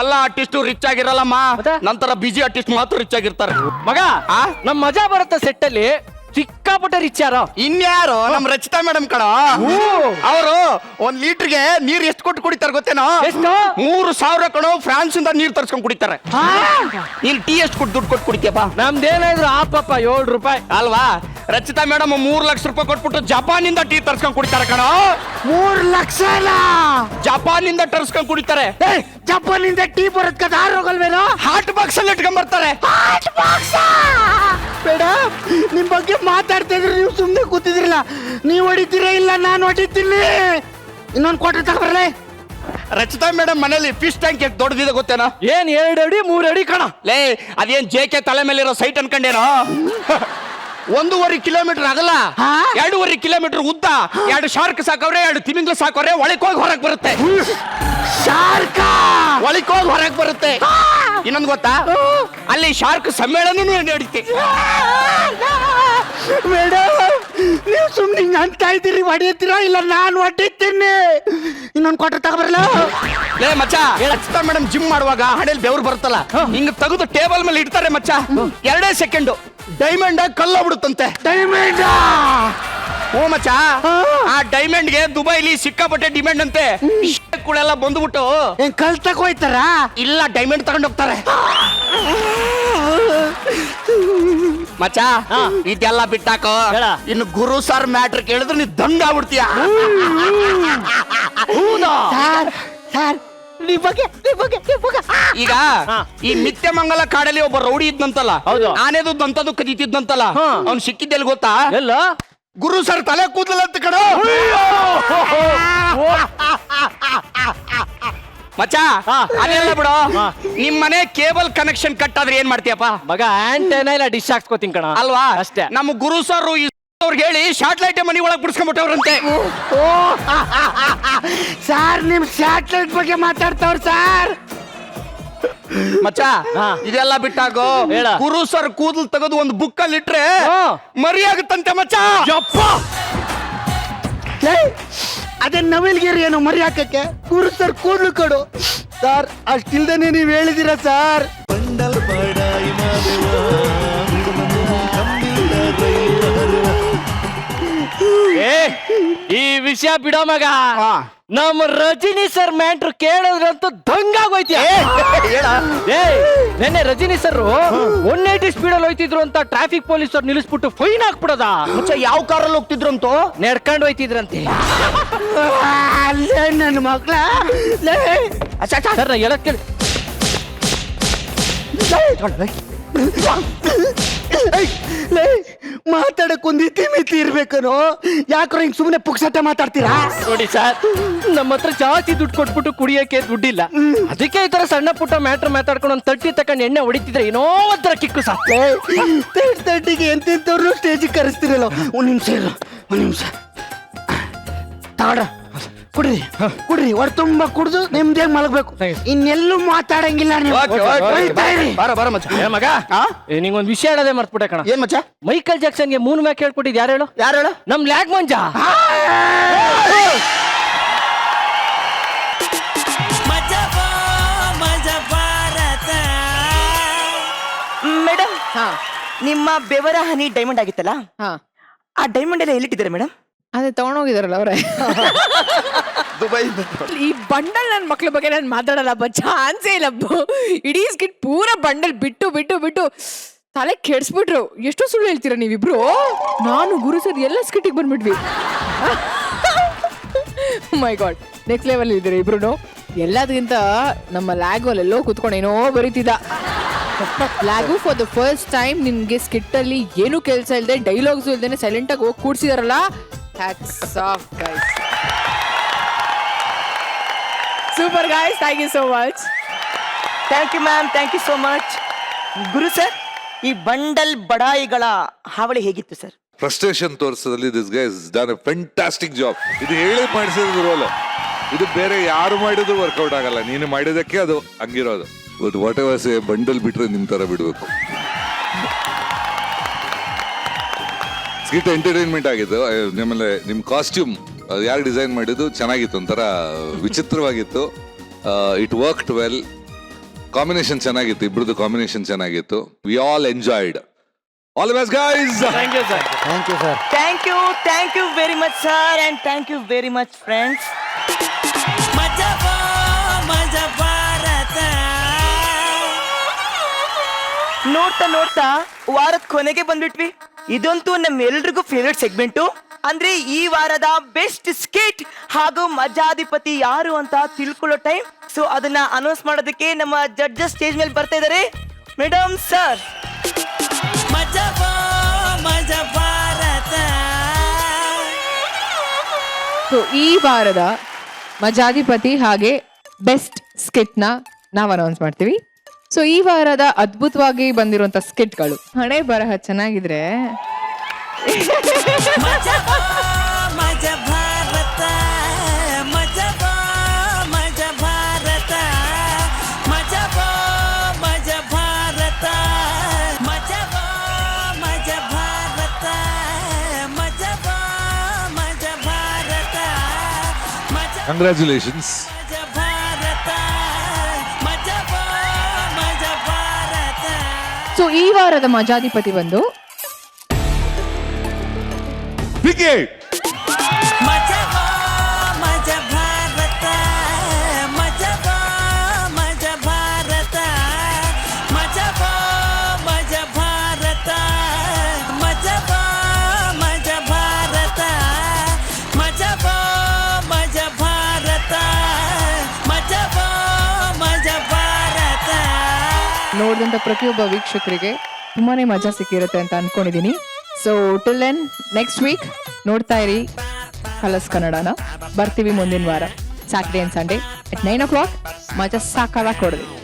ಎಲ್ಲ ಆರ್ಟಿಸ್ಟ್ ರಿಚ್ ಆಗಿರಲ್ಲಮ್ಮ, ನಂತರ ಬಿಜಿ ಆರ್ಟಿಸ್ಟ್ ಮಾತ್ರ ರಿಚ್ ಆಗಿರ್ತಾರೆ ಮಗ. ನಮ್ ಮಜಾ ಭಾರತ ಸೆಟ್ ಅಲ್ಲಿ ಸಿಕ್ಕಾಪಟ್ಟೆ ರಿಚ್ ಯಾರೋ? ಇನ್ಯಾರು? ನಮ್ ರಚಿತಾ ಮೇಡಮ್ ಕಣ. ಅವರು 1 ಲೀಟರ್ಗೆ ನೀರ್ ಎಷ್ಟು ಕೊಟ್ಟು ಕುಡಿತಾರೆ ಗೊತ್ತೇನೋ? 3,000 ಕಣೋ. ಫ್ರಾನ್ಸ್ ಇಂದ ನೀರ್ ತರ್ಸ್ಕೊಂಡ್ ಕುಡಿತಾರೆ. ನೀನ್ ಟೀ ಎಷ್ಟು ದುಡ್ಡು ಕೊಟ್ಟು ಕುಡಿತೀಯಪ್ಪ? ನಮ್ದೇನಾದ್ರು ಆಪಪ್ಪ 7 ರೂಪಾಯಿ ಅಲ್ವಾ? ರಚಿತಾ ಮೇಡಮ್ 3 ಲಕ್ಷ ರೂಪಾಯಿ ಕೊಟ್ಬಿಟ್ಟು ಜಪಾನ್ ಇಂದ ಟೀ ತರ್ಸ್ಕೊಂಡ್ ಕುಡಿತಾರೆ ಕಣ. 3 ಲಕ್ಷ ಜಪಾನ್ ಇಂದ ತರ್ಸ್ಕೊಂಡ್ ಕುಡಿತಾರೆ. ಜಪಾನ್ ಇಂದ ಟೀ ಬರತ್ ಕದ ಆರೋಗಲ್ವೇನೋ? ಹಾಟ್ ಬಾಕ್ಸ್ ಅಲ್ಲಿ ಇಟ್ಕೊಂಡ್ ಬರ್ತಾರೆ. ಬೇಡ, ನಿಮ್ ಬಗ್ಗೆ ಮಾತಾಡ್ತಾ ಇದ್ರೆ ನೀವು ಸುಮ್ಮನೆ ಕೂತಿದ್ರಲ್ಲ. ನೀವು ಹೊಡಿತೀರಾ ಇಲ್ಲ ನಾನು ಹೊಡಿತೀನಿ. ಇನ್ನೊಂದು ಕ್ವಾರ್ಟರ್ ತಗೊಬರ್ಲೆ. ರಚಿತಾ ಮೇಡಮ್ ಮನೇಲಿ ಫಿಶ್ ಟ್ಯಾಂಕ್ ಎಷ್ಟು ದೊಡ್ಡದಿದೆ ಗೊತ್ತೇನೋ? ಏನ್ 2 ಅಡಿ 3 ಅಡಿ ಕಣ. ಲೇ ಅದೇನ್ JK ತಲೆ ಮೇಲಿರೋ ಸೈಟ್ ಅನ್ಕೊಂಡೇನೋ? 1.5 ಕಿಲೋಮೀಟರ್ ಆಗಲ್ಲ, 2.5 ಕಿಲೋಮೀಟರ್ ಉದ್ದ. 2 ಶಾರ್ಕ್ ಸಾಕವ್ರೆ, 2 ತಿಮಿಂಗ್ಲ ಸಾಕವ್ರೆ. ಒಳಕೋಗಿ ಹೊರಗೆ ಬರುತ್ತೆ. ಶಾರ್ಕ ಒಳಕೋಗಿ ಹೊರಗೆ ಬರುತ್ತೆ. ಇನ್ನೊಂದು ಗೊತ್ತಾ? ಅಲ್ಲಿ ಶಾರ್ಕ್ ಸಮ್ಮೇಳನ ನಡೀತಿ. ಮೇಡಮ್, ನೀವು ಸುಮ್ಮನೆ ಹಿಂಗ ಅಂತ ಇದ್ದೀರಿ, ಹೊಡಿತೀರಾ ಇಲ್ಲ ನಾನು ಹೊಡಿತೀನಿ. ಇನ್ನೊಂದು ಕ್ವಾರ್ಟರ್ ತಗೊಬರಲ್ಲ. ಲೇ ಮಚ್ಚ, ರಚಿತಾ ಮೇಡಮ್ ಜಿಮ್ ಮಾಡುವಾಗ ಹಣೆಯಲ್ಲಿ ಬೆವರು ಬರುತ್ತಲ್ಲ, ಹಿಂಗ ತೆಗೆದು ಟೇಬಲ್ ಮೇಲೆ ಇಡ್ತಾರೆ ಮಚ್ಚ. 2 ಸೆಕೆಂಡ್ ಡೈಮಂಡ್ ಕಲ್ಲ ಬಿಡುತ್ತಂತೆ. ಡೈಮಂಡ್? ಓ ಮಚ್ಚ, ಆ ಡೈಮಂಡ್ಗೆ ದುಬೈಲಿ ಸಿಕ್ಕಾಪಟ್ಟೆ ಡಿಮ್ಯಾಂಡ್ ಅಂತೆ. ಕುಳೆಲ್ಲ ಬಂದ್ಬಿಟ್ಟು ಏನ್ ಕಲ್ ತಗೋಯ್ತಾರ? ಇಲ್ಲ, ಡೈಮಂಡ್ ತಗೊಂಡ್ ಹೋಗ್ತಾರೆ ಮಚ್ಚ. ಇದೆಲ್ಲ ಬಿಟ್ಟಾಕೋ. ಇನ್ನು ಗುರು ಸರ್ ಮ್ಯಾಟ್ರ್ ಕೇಳಿದ್ರೆ ನೀ ದಂಡ ಆಗ್ಬಿಡ್ತೀಯ. ಸರ್ ಈಗ ಈ ಮಿಥ್ಯಮಂಗಲ ಕಾಡಲ್ಲಿ ಒಬ್ಬ ರೌಡಿ ಇದ್ನಂತಲ್ಲ, ಹೌದು. ಆನೆದು ದಂತದು ಕದೀತಿದ್ನಂತಲ್ಲ, ಅವ್ನು ಸಿಕ್ಕಿದ್ದೆಲ್ಲಿ ಗೊತ್ತಾ? ಎಲ್ಲ ಗುರು ಸರ್ ತಲೆ ಕೂದಲಲ್ಲ ಅಂತ ಕಣ ಮಚ್ಚ. ಅದೆಲ್ಲ ಬಿಡು, ನಿಮ್ ಮನೆ ಕೇಬಲ್ ಕನೆಕ್ಷನ್ ಕಟ್ ಆದ್ರೆ ಏನ್ ಮಾಡ್ತೀಯಪ್ಪ? ಮಗ ಆಂಟೆನಾ ಇಲ್ಲ ಡಿಶ್ ಹಾಕ್ಸ್ಕೊತೀನಿ ಕಣ ಅಲ್ವಾ? ಅಷ್ಟೇ. ನಮ್ಮ ಗುರು ಸರ್ ಅವ್ರಿಗೆ ಹೇಳಿ ಶಾಟ್ಲೈಟ್ ಮನಿ ಒಳಗೆ ಬಿಡಿಸ್ಕೊಂಡ್ಬಿಟ್ಟವ್ರಂತೆ. ಸರ್ ನಿಮ್ ಸ್ಯಾಟಲೈಟ್ ಬಗ್ಗೆ ಮಾತಾಡ್ತಾವ್ರ ಸರ್. ಮಚ್ಚ ಇದೆಲ್ಲ ಬಿಟ್ಟಾಗೋ, ಹೇಳ. ಗುರು ಸರ್ ಕೂದಲು ತೆಗೆದು ಒಂದು ಬುಕ್ ಅಲ್ಲಿ ಇಟ್ರೆ ಮರಿ ಆಗುತ್ತಂತೆ ಮಚ್ಚ. ಅದೇ ನವಿಲ್ಗಿರಿ ಏನು ಮರಿ ಹಾಕಕ್ಕೆ ಗುರು ಸರ್ ಕೂದಲು ಕೊಡು ಸರ್. ಅಷ್ಟಿಲ್ದೇನೆ ನೀವ್ ಹೇಳಿದಿರ ಸರ್. ಬಂಡಲ್ ಬಡಾಯಿ ಮಾದೇವ ಈ ವಿಷಯ ಬಿಡೋ ಮಗ, ನಮ್ಮ ರಜನಿ ಸರ್ ಮ್ಯಾಟ್ರು ಕೇಳಿದ್ರಂತೂ ದಂಗಾಗೋಯ್ತಿ. ನೆನ್ನೆ ರಜನಿ ಸರ್ 180 ಸ್ಪೀಡಲ್ಲಿ ಹೋಯ್ತಿದ್ರು ಅಂತ ಟ್ರಾಫಿಕ್ ಪೊಲೀಸ್ ಅವ್ರು ನಿಲ್ಲಿಸ್ಬಿಟ್ಟು ಫೈನ್ ಹಾಕ್ಬಿಡದ. ಮಚ್ಚ ಯಾವ ಕಾರಲ್ಲಿ ಹೋಗ್ತಿದ್ರಂತೋ? ನಡ್ಕೊಂಡು ಹೋಯ್ತಿದ್ರಂತೆ. ಅಲ್ಲೇ ನನ್ನ ಮಕ್ಳ ಸರ್ ನಾ ಹೇಳಕ್ ಕೇಳಿ. ಮಾತಾಡಕ್ ಒಂದ್ ಇತಿ ಮಿತಿ ಇರ್ಬೇಕನೋ, ಯಾಕ್ರೋ ಹಿಂಗ್ ಸುಮ್ನೆ ಪುಕ್ಸಟ್ಟ ಮಾತಾಡ್ತೀರಾ? ನೋಡಿ ಸರ್, ನಮ್ಮ ಹತ್ರ ಜಾಸ್ತಿ ದುಡ್ಡು ಕೊಟ್ಬಿಟ್ಟು ಕುಡಿಯಕ್ಕೆ ದುಡ್ಡಿಲ್ಲ, ಅದಕ್ಕೆ ಈ ತರ ಸಣ್ಣ ಪುಟ್ಟ ಮ್ಯಾಟ್ರ್ ಮಾತಾಡ್ಕೊಂಡು ಒಂದು ತಟ್ಟಿ ತಕೊಂಡು ಎಣ್ಣೆ ಹೊಡಿತಿದ್ರೆ ಏನೋ ಒಂಥರ ಕಿಕ್ಕು ಸಾಕು. ತಟ್ಟಿಗೆ ಎಂತೆಂತವ್ರು ಸ್ಟೇಜಿಗೆ ಕರೆಸ್ತಿರಲ್ಲ. ಒಂದ್ ನಿಮಿಷ ಇರು, ಒಂದ್ ನಿಮಿಷ ತಗೊಳ್ರ, ಕುಡ್ರಿ ಕುಡ್ರಿ, ಹೊರ ತುಂಬಾ ಕುಡ್ದು ನಿಮ್ದೇ ಮಲಗ್ಬೇಕು, ಇನ್ನೆಲ್ಲೂ ಮಾತಾಡಂಗಿಲ್ಲ ನೀವು. ಹೋಯ್ತಾ ಇರಿ. ಬಾರ ಮಚ್ಚ. ಮಗ ನಿಂಗೊಂದು ವಿಷಯ ಹೇಳೋದೇ ಮರ್ತ್ಬಿಟ್ಟೆ ಕಣ. ಏನ್ ಮಚ್ಚ? ಮೈಕಲ್ ಜಾಕ್ಸನ್ಗೆ ಮೂನ್ ಮ್ಯಾಕ್ ಹೇಳ್ಕೊಟ್ಟಿದ್ ಯಾರು ಹೇಳು? ಯಾರು ಹೇಳು? ನಮ್ ಲ್ಯಾಗ್ ಮಂಜ. ಮೇಡಮ್, ನಿಮ್ಮ ಬೆವರ ಹನಿ ಡೈಮಂಡ್ ಆಗಿತ್ತಲ್ಲ, ಆ ಡೈಮಂಡ್ ಎಲ್ಲ ಎಲ್ಲಿಟ್ಟಿದ್ದಾರೆ ಮೇಡಮ್? ಅದೇ ತಗೊಂಡೋಗಿದಾರಲ್ಲ ಅವ್ರೆ. ದುಬೈ ಈ ಬಂಡಲ್ ನನ್ನ ಮಕ್ಳ ಬಗ್ಗೆ ನಾನು ಮಾತಾಡಲ್ಲ, ಚಾನ್ಸೇ ಇಲ್ಲ. ಇಡೀ ಸ್ಕಿಟ್ ಪೂರ ಬಂಡಲ್ ಬಿಟ್ಟು ಬಿಟ್ಟು ಬಿಟ್ಟು ತಲೆ ಕೆಡ್ಸ್ಬಿಟ್ರು. ಎಷ್ಟು ಸುಳ್ಳು ಹೇಳ್ತೀರಾ ನೀವಿಬ್ರು? ನಾನು ಗುರು ಸರ್ ಎಲ್ಲ ಸ್ಕಿಟ್ಟಿಗೆ ಬಂದ್ಬಿಟ್ವಿ. ಮೈ ಗಾಡ್, ನೆಕ್ಸ್ಟ್ ಲೆವೆಲ್ ಇದ್ದೀರಾ ಇಬ್ರು. ಎಲ್ಲದಕ್ಕಿಂತ ನಮ್ಮ ಲ್ಯಾಗು ಅಲ್ಲೆಲ್ಲೋ ಕುತ್ಕೊಂಡು ಏನೋ ಬರೀತಿದ್ದ. Lagu for the first time ನಿಮ್ಗೆ ಸ್ಕಿಟ್ ಅಲ್ಲಿ ಏನು ಕೆಲಸ ಇಲ್ಲದೆ ಡೈಲಾಗ್ಸ್ ಇಲ್ದೇನೆ ಸೈಲೆಂಟ್ ಆಗಿ ಹೋಗಿ ಕೂಡ್ಸಿದಾರಲ್ಲ. Hats off guys. Super guys, thank you so much. Thank you ma'am, thank you so much. Guru sir, ಈ ಬಂಡಲ್ ಬಡಾಯಿಗಳ ಹಾವಳಿ ಹೇಗಿತ್ತು ಸರ್? ಫ್ರಸ್ಟ್ರೇಷನ್ ತೋರಿಸೋದ್ರಲ್ಲಿ this guy is done a fantastic job. ಇದು ಹೇಳಿ ಮಾಡಿಸಿದ ರೋಲ್, ಇದು ಬೇರೆ ಯಾರು ಮಾಡಿದ್ರು ವರ್ಕೌಟ್ ಆಗಲ್ಲ, ನೀನು ಮಾಡಿದಕ್ಕೆ ಅದು ಹಂಗಿರೋದು. But whatever say, bundle ಬಿಟ್ರೆ ನಿಮ್ ತರ ಬಿಡ್ಬೇಕು. ಸ್ಕಿಟ್ ಎಂಟರ್ಟೈನ್ಮೆಂಟ್ ಆಗಿತ್ತು. ಆಮೇಲೆ ನಿಮ್ ಕಾಸ್ಟ್ಯೂಮ್ ಯಾರು ಡಿಸೈನ್ ಮಾಡಿದ್ದು ಚೆನ್ನಾಗಿತ್ತು, ಒಂಥರ ವಿಚಿತ್ರವಾಗಿತ್ತು. It worked well. ಕಾಂಬಿನೇಷನ್ ಚೆನ್ನಾಗಿತ್ತು, ಇಬ್ರದ್ದು ಕಾಂಬಿನೇಷನ್ ಚೆನ್ನಾಗಿತ್ತು. We all enjoyed. All the best guys. Thank you sir. Thank you sir. Thank you very much sir, and thank you very much friends. ನೋಡ್ತಾ ನೋಡ್ತಾ ವಾರದ ಕೊನೆಗೆ ಬಂದ್ಬಿಟ್ವಿ. ಇದಂತೂ ನಮ್ಮೆಲ್ರಿಗೂ ಫೇವ್ರೆಟ್ ಸೆಗ್ಮೆಂಟು. ಅಂದ್ರೆ ಈ ವಾರದ ಬೆಸ್ಟ್ ಸ್ಕಿಟ್ ಹಾಗೂ ಮಜಾಧಿಪತಿ ಯಾರು ಅಂತ ತಿಳ್ಕೊಳ್ಳೋ ಟೈಮ್. ಸೊ ಅದನ್ನ ಅನೌನ್ಸ್ ಮಾಡೋದಕ್ಕೆ ನಮ್ಮ ಜಡ್ಜಸ್ ಸ್ಟೇಜ್ ಮೇಲೆ ಬರ್ತಾ ಇದ್ದಾರೆ. ಮೇಡಮ್ ಸರ್, ಈ ವಾರದ ಮಜಾಧಿಪತಿ ಹಾಗೆ ಬೆಸ್ಟ್ ಸ್ಕಿಟ್ನ ನಾವು ಅನೌನ್ಸ್ ಮಾಡ್ತೀವಿ. ಸೊ ಈ ವಾರದ ಅದ್ಭುತವಾಗಿ ಬಂದಿರುವಂತ ಸ್ಕಿಟ್ಗಳು, ಹಣೆ ಬರಹ ಚೆನ್ನಾಗಿದ್ರೆ ಕಂಗ್ರ್ಯಾಚುಲೇಷನ್ಸ್. ಸೊ ಈ ವಾರದ ಮಜಾಧಿಪತಿ ಬಂದು ವಿಕೆಟ್. ನೋಡಿದಂಥ ಪ್ರತಿಯೊಬ್ಬ ವೀಕ್ಷಕರಿಗೆ ತುಂಬಾನೇ ಮಜಾ ಸಿಕ್ಕಿರುತ್ತೆ ಅಂತ ಅನ್ಕೊಂಡಿದೀನಿ. So till then next week ನೋಡ್ತಾ ಇರಿ ಕಲರ್ಸ್ ಕನ್ನಡನ. ಬರ್ತೀವಿ ಮುಂದಿನ ವಾರ Saturday and Sunday at 9 o'clock. ಮಜಾ ಸಾಕಾಗಿ ಕೊಡ್ರಿ.